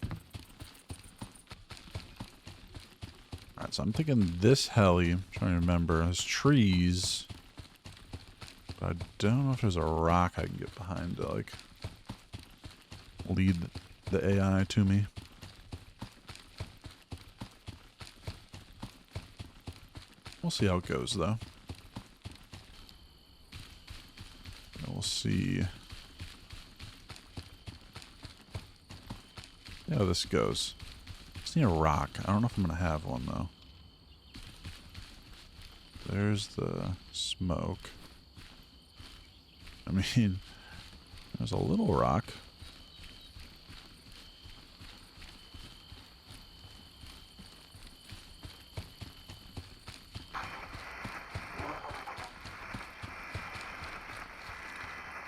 Alright, so I'm thinking this heli, I'm trying to remember, has trees. But I don't know if there's a rock I can get behind to like lead the AI to me. We'll see how it goes though. We'll see how this goes. Just need a rock. I don't know if I'm gonna have one though. There's the smoke. I mean, there's a little rock.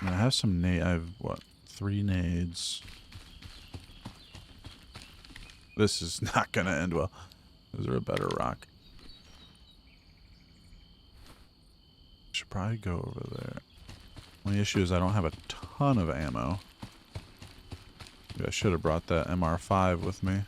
I have some I have, what, 3 nades. This is not gonna end well. Is there a better rock? Should probably go over there. Only issue is I don't have a ton of ammo. Maybe I should have brought that MR5 with me.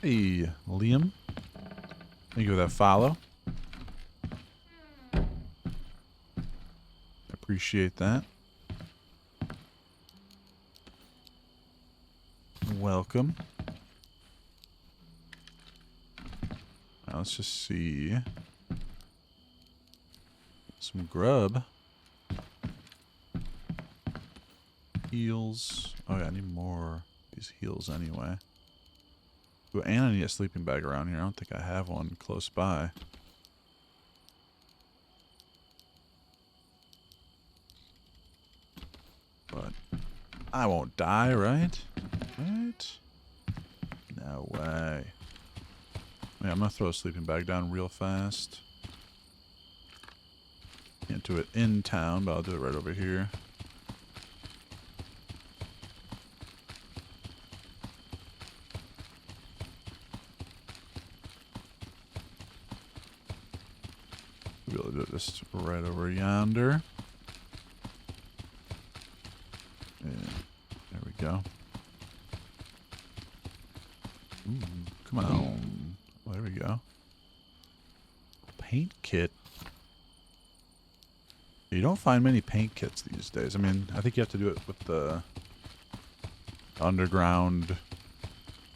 Hey, Liam. Thank you for that follow. Appreciate that. Welcome. Now let's just see. Some grub. Heals. Oh yeah, I need more of these heals anyway. Ooh, and I need a sleeping bag around here. I don't think I have one close by. But I won't die, right? Right? No way. Yeah, I'm gonna throw a sleeping bag down real fast. Can't do it in town, but I'll do it right over here. We'll do this right over yonder. And there we go. Ooh, come on. Oh, there we go. Paint kit. You don't find many paint kits these days. I mean, I think you have to do it with the underground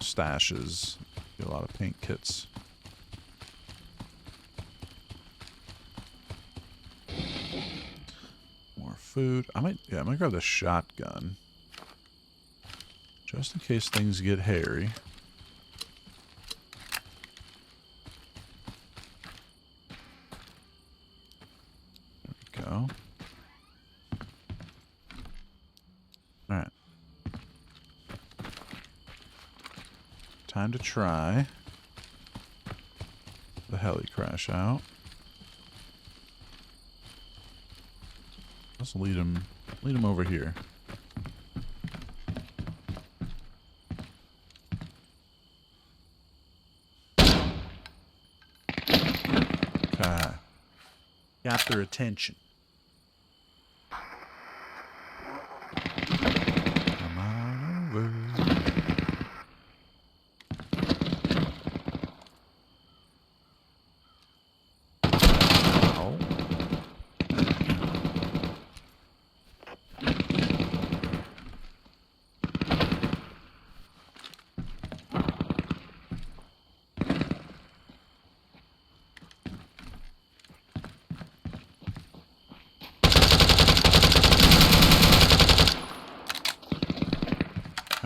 stashes. Get a lot of paint kits. Food. I might grab the shotgun. Just in case things get hairy. There we go. Alright. Time to try the heli crash out. Let's lead him over here. Got their attention. Come on over. Oh.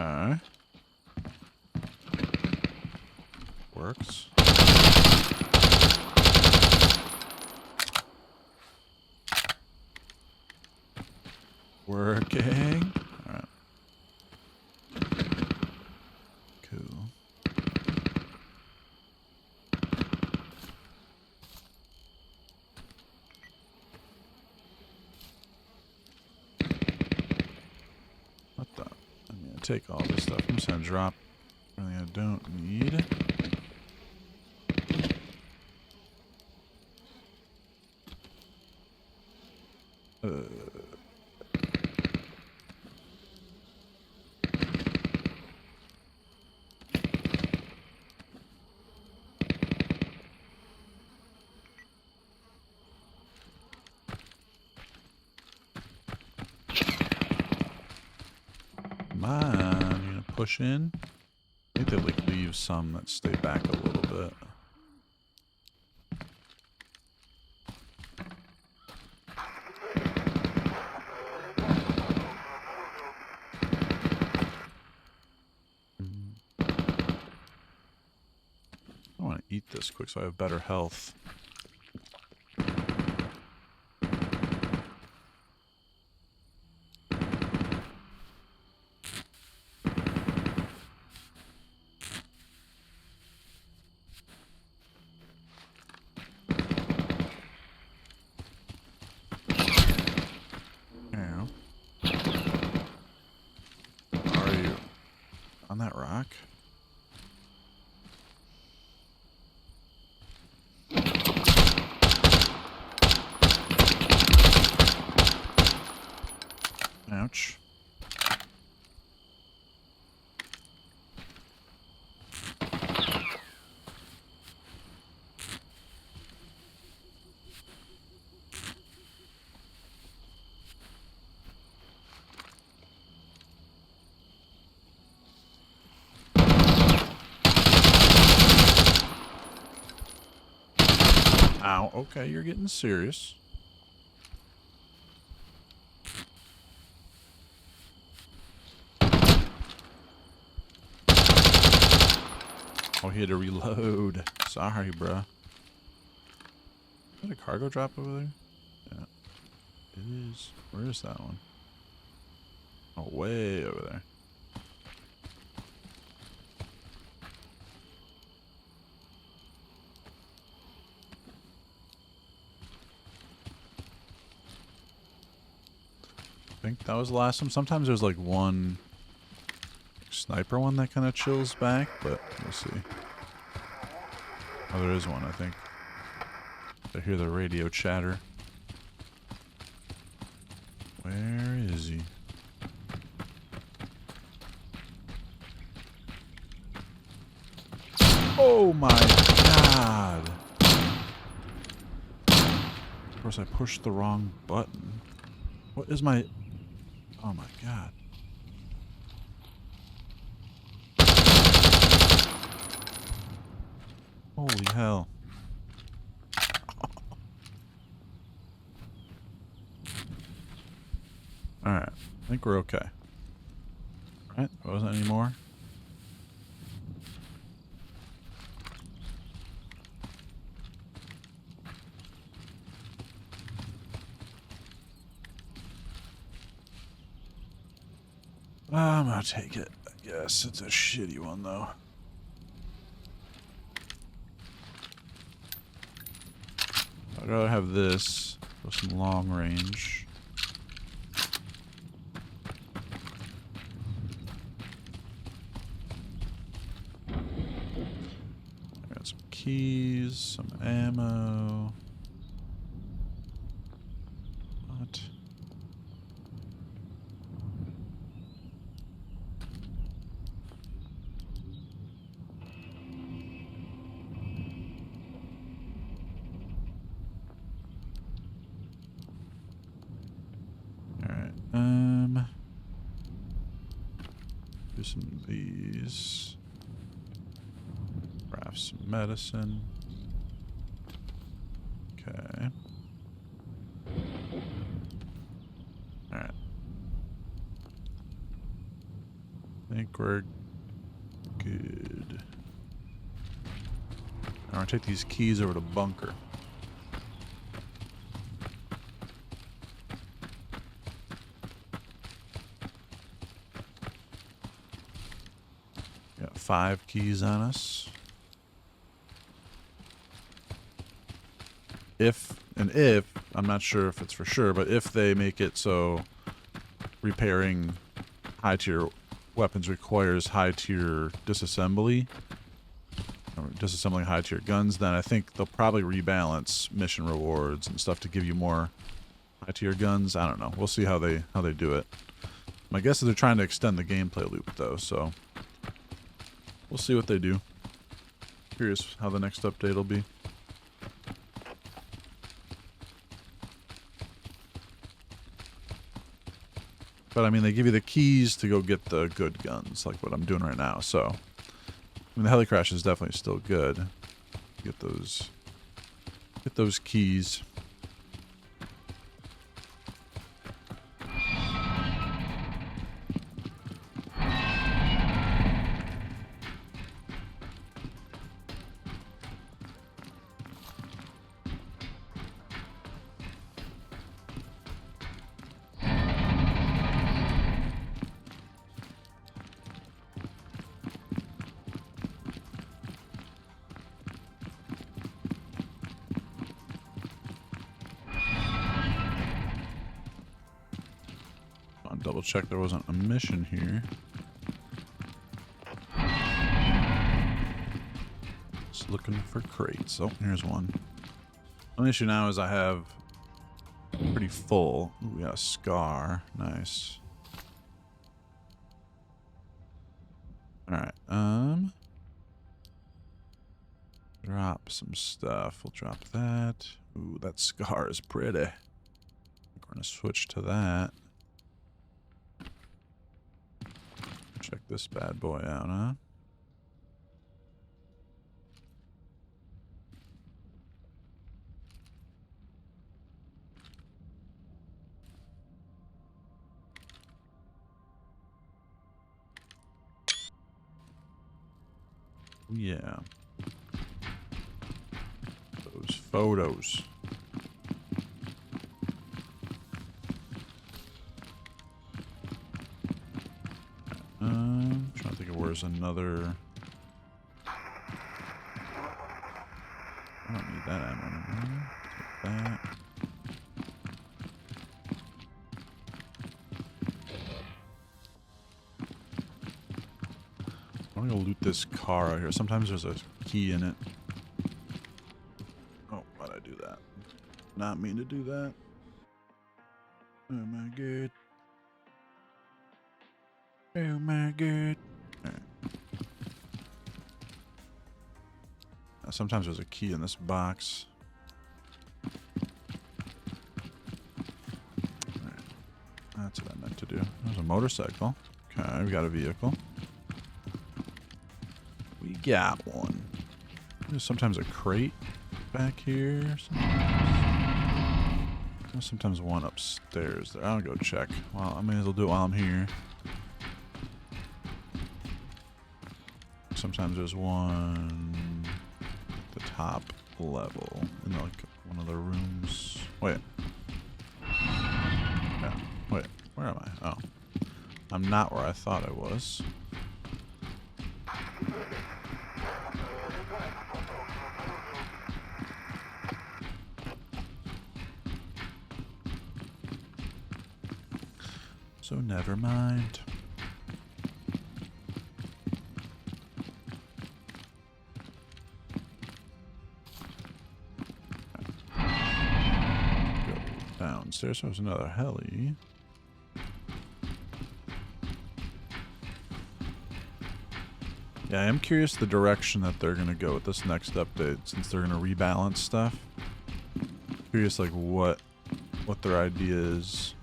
Okay. Works. Working. Alright. Cool. What the? I'm gonna take all this stuff. I'm just gonna drop everything I don't need. Come on, you gonna push in? I think they like leave some that stay back a little bit. I want to eat this quick so I have better health. Now, are you on that rock? Ouch. Ow, okay, you're getting serious. Oh, he had to reload. Sorry, bruh. Is that a cargo drop over there? Yeah. It is. Where is that one? Oh, way over there. I think that was the last one. Sometimes there's like one sniper one that kind of chills back, but we'll see. Oh, there is one, I think. I hear the radio chatter. Where is he? Oh my god! Of course I pushed the wrong button. What is my... Oh my god. Holy hell. Alright. I think we're okay. Alright, wasn't any more. I'm gonna take it. I guess it's a shitty one though. I'd rather have this for some long range. I got some keys, some ammo. Do some of these. Craft some medicine. Okay. Alright. I think we're good. I'm gonna take these keys over to bunker. Got 5 keys on us. If, I'm not sure if it's for sure, but if they make it so repairing high tier weapons requires high tier disassembly, or disassembling high tier guns, then I think they'll probably rebalance mission rewards and stuff to give you more high tier guns. I don't know. We'll see how they do it. My guess is they're trying to extend the gameplay loop though, so we'll see what they do. Curious how the next update will be. But I mean, they give you the keys to go get the good guns, like what I'm doing right now. So, I mean, the heli crash is definitely still good. Get those keys. Double check there wasn't a mission here. Just looking for crates. Oh, here's one. Only issue now is I have pretty full. Ooh, we got a scar. Nice. Alright, drop some stuff. We'll drop that. Ooh, that scar is pretty. We're gonna switch to that. Check this bad boy out, huh? Yeah. Those photos. Trying to think of where's another. I don't need that ammo anymore. Take that. I'm gonna loot this car out here. Sometimes there's a key in it. Oh, why'd I do that? Not mean to do that. Oh my god. Oh my god. Right. Sometimes there's a key in this box. Right. That's what I meant to do. There's a motorcycle. Okay, we got a vehicle. We got one. There's sometimes a crate back here. Sometimes one upstairs there. I'll go check. Well, I may as well do it while I'm here. Sometimes there's one at the top level in like one of the rooms. Wait. Yeah. Wait. Where am I? Oh. I'm not where I thought I was. So never mind. Downstairs, there's another heli. Yeah, I am curious the direction that they're gonna go with this next update, since they're gonna rebalance stuff. Curious, like what their idea is.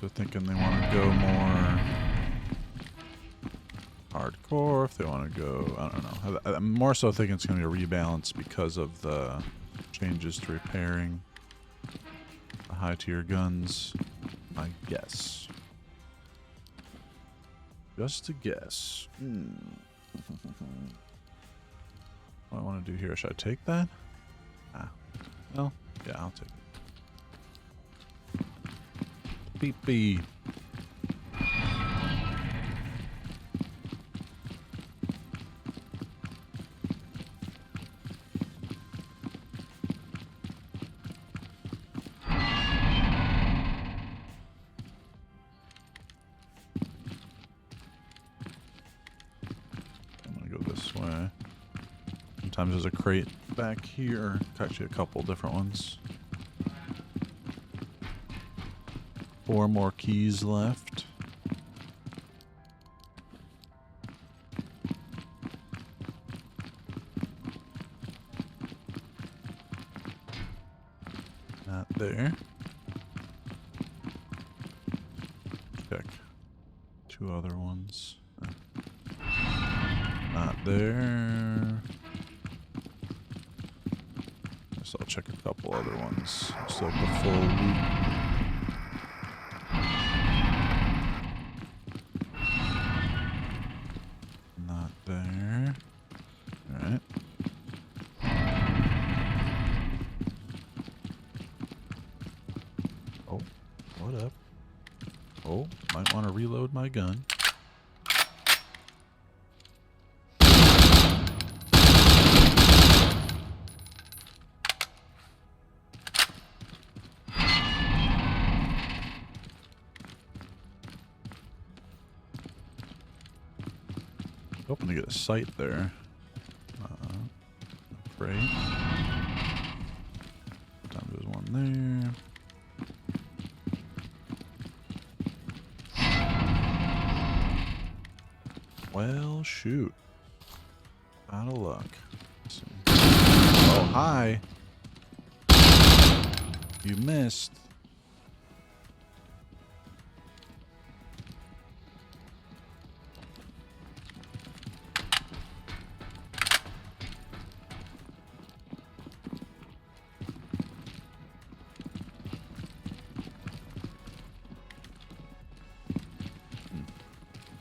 they're thinking they want to go more hardcore, if they want to go, I don't know. I'm more so thinking it's going to be a rebalance because of the changes to repairing the high tier guns, I guess. Just a guess. What do I want to do here? Should I take that? Ah. Well, yeah, I'll take it. Beep beep. Sometimes there's a crate back here. Actually, a couple different ones. 4 more keys left. Not there. Check 2 other ones. Not there. I'll check a couple other ones. Just like the full loop. Not there. Alright. Oh, what up? Oh, might want to reload my gun. Hoping to get a sight there. Great. There's one there. Well, shoot. Out of luck. Let's see. Oh, hi. You missed.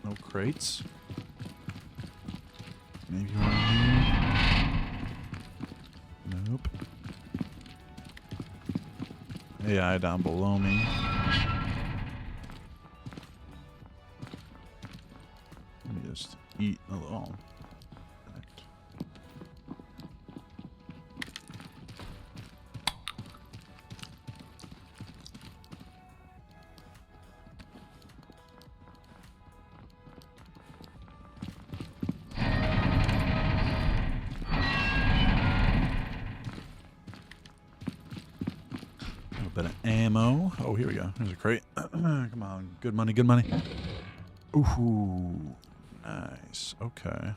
No crates. Maybe one here. Nope. AI down below me. Let me just eat a little. Bit of ammo. Oh, here we go. There's a crate. Come on. Good money, good money. Ooh. Nice. Okay.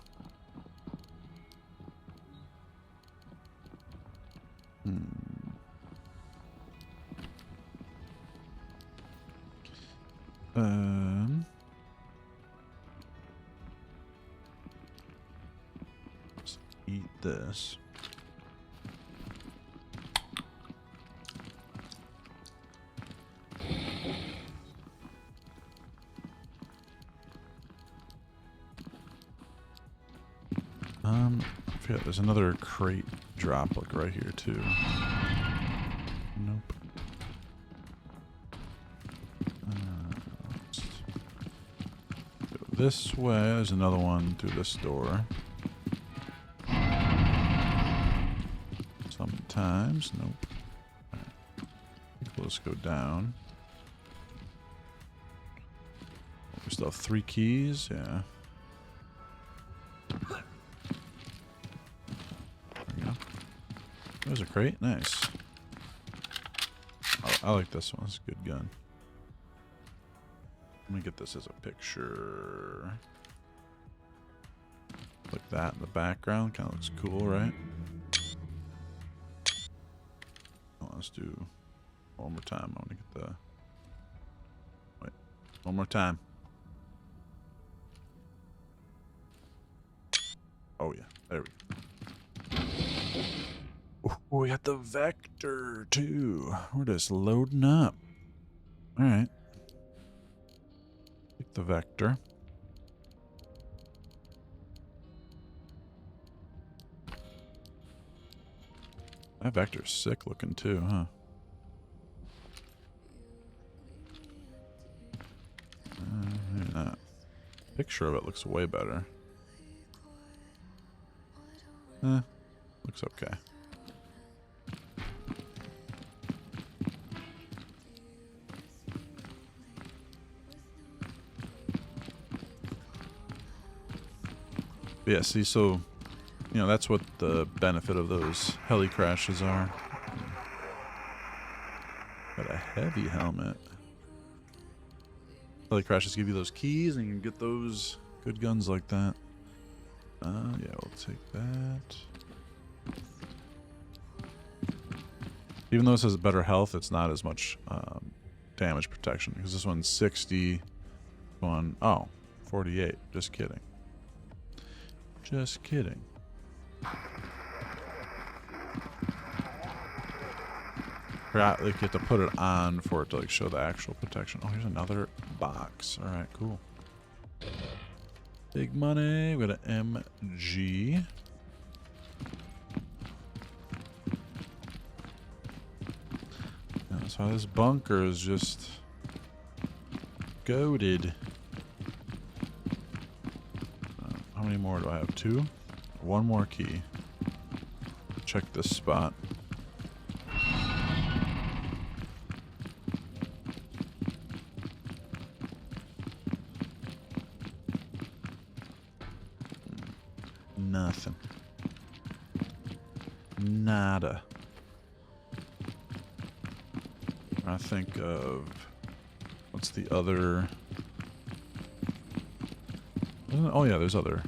Let's eat this. I forget, there's another crate drop like right here too. Nope. Let's go this way. There's another one through this door. Sometimes, nope. Right. Let's go down. We still have 3 keys, yeah. There's a crate. Nice. Oh, I like this one. It's a good gun. Let me get this as a picture. Like that in the background. Kind of looks cool, right? Oh, let's do one more time. I want to get the One more time. Oh, yeah. There we go. Oh, we got the vector, too. We're just loading up. All right. Take the vector. That vector's sick looking, too, huh? Maybe not. Picture of it looks way better. Looks okay. Yeah, see, so, you know, that's what the benefit of those heli crashes are. Got a heavy helmet. Heli crashes give you those keys, and you can get those good guns like that. Yeah, we'll take that. Even though this has better health, it's not as much damage protection. Because this one's 60. One, oh, 48. Just kidding. Just kidding. Forgot, like, you have to put it on for it to, like, show the actual protection. Oh, here's another box. Alright, cool. Big money. We got an MG. That's why this bunker is just goated. How many more do I have? 2? One more key. Check this spot. Nothing. Nada. I think of what's the other? Oh yeah, there's other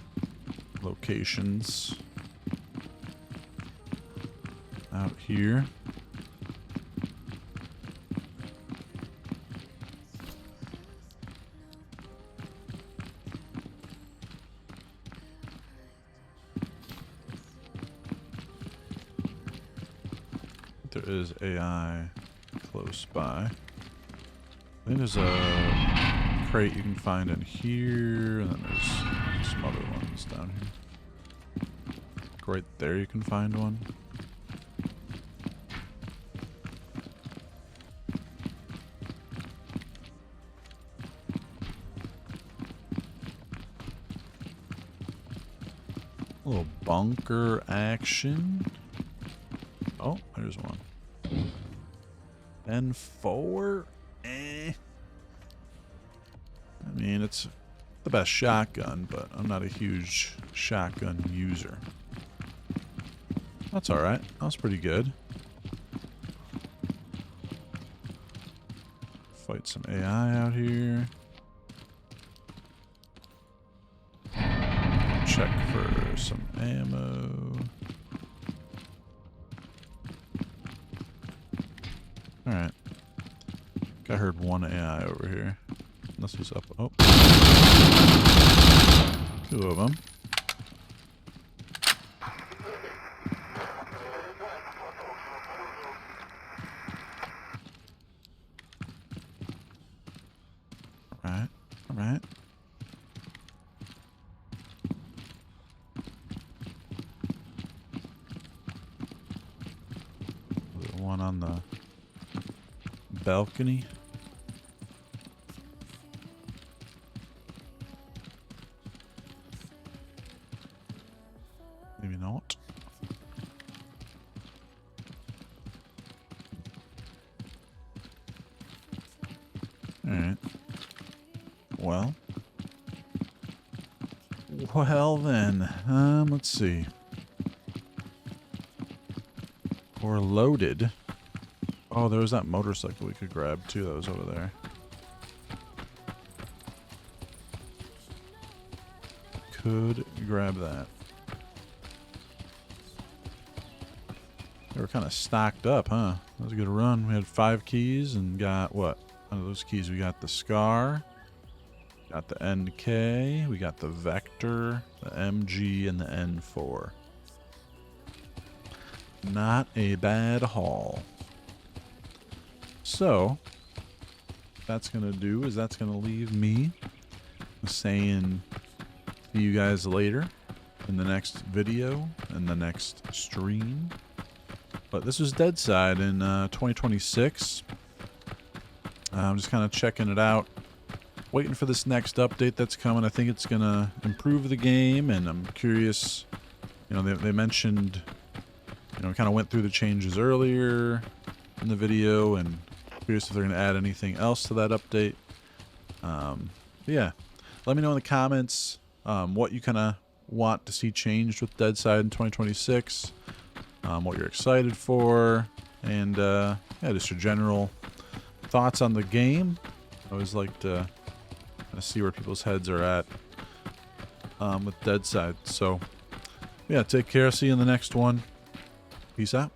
locations out here. There is AI close by. I think there's a crate you can find in here, and then there's some other ones down here. Right there you can find one. A little bunker action. Oh, there's one. N4? Eh. I mean, it's the best shotgun, but I'm not a huge shotgun user. That's alright. That was pretty good. Fight some AI out here. Check for some ammo. Alright. I heard one AI over here. Unless he's up. Oh. 2 of them. Alright. Alright. One on the balcony. Maybe not. Alright. Well. Well then. Let's see. We're loaded. Oh, there was that motorcycle we could grab too that was over there. Could grab that. They were kind of stocked up, huh? That was a good run. We had 5 keys and got what? Out of those keys we got the scar. Got the NK, we got the Vector, the MG, and the N4. Not a bad haul. So, that's going to do is that's going to leave me saying see you guys later in the next video, in the next stream. But this was Deadside in 2026. I'm just kind of checking it out. Waiting for this next update that's coming. I think it's going to improve the game, and I'm curious. You know, they mentioned, you know, kind of went through the changes earlier in the video, and curious if they're going to add anything else to that update. Yeah, let me know in the comments what you kind of want to see changed with Deadside in 2026, what you're excited for, and yeah, just your general thoughts on the game. I always like to see where people's heads are at with Deadside. So yeah, take care. See you in the next one. Peace out.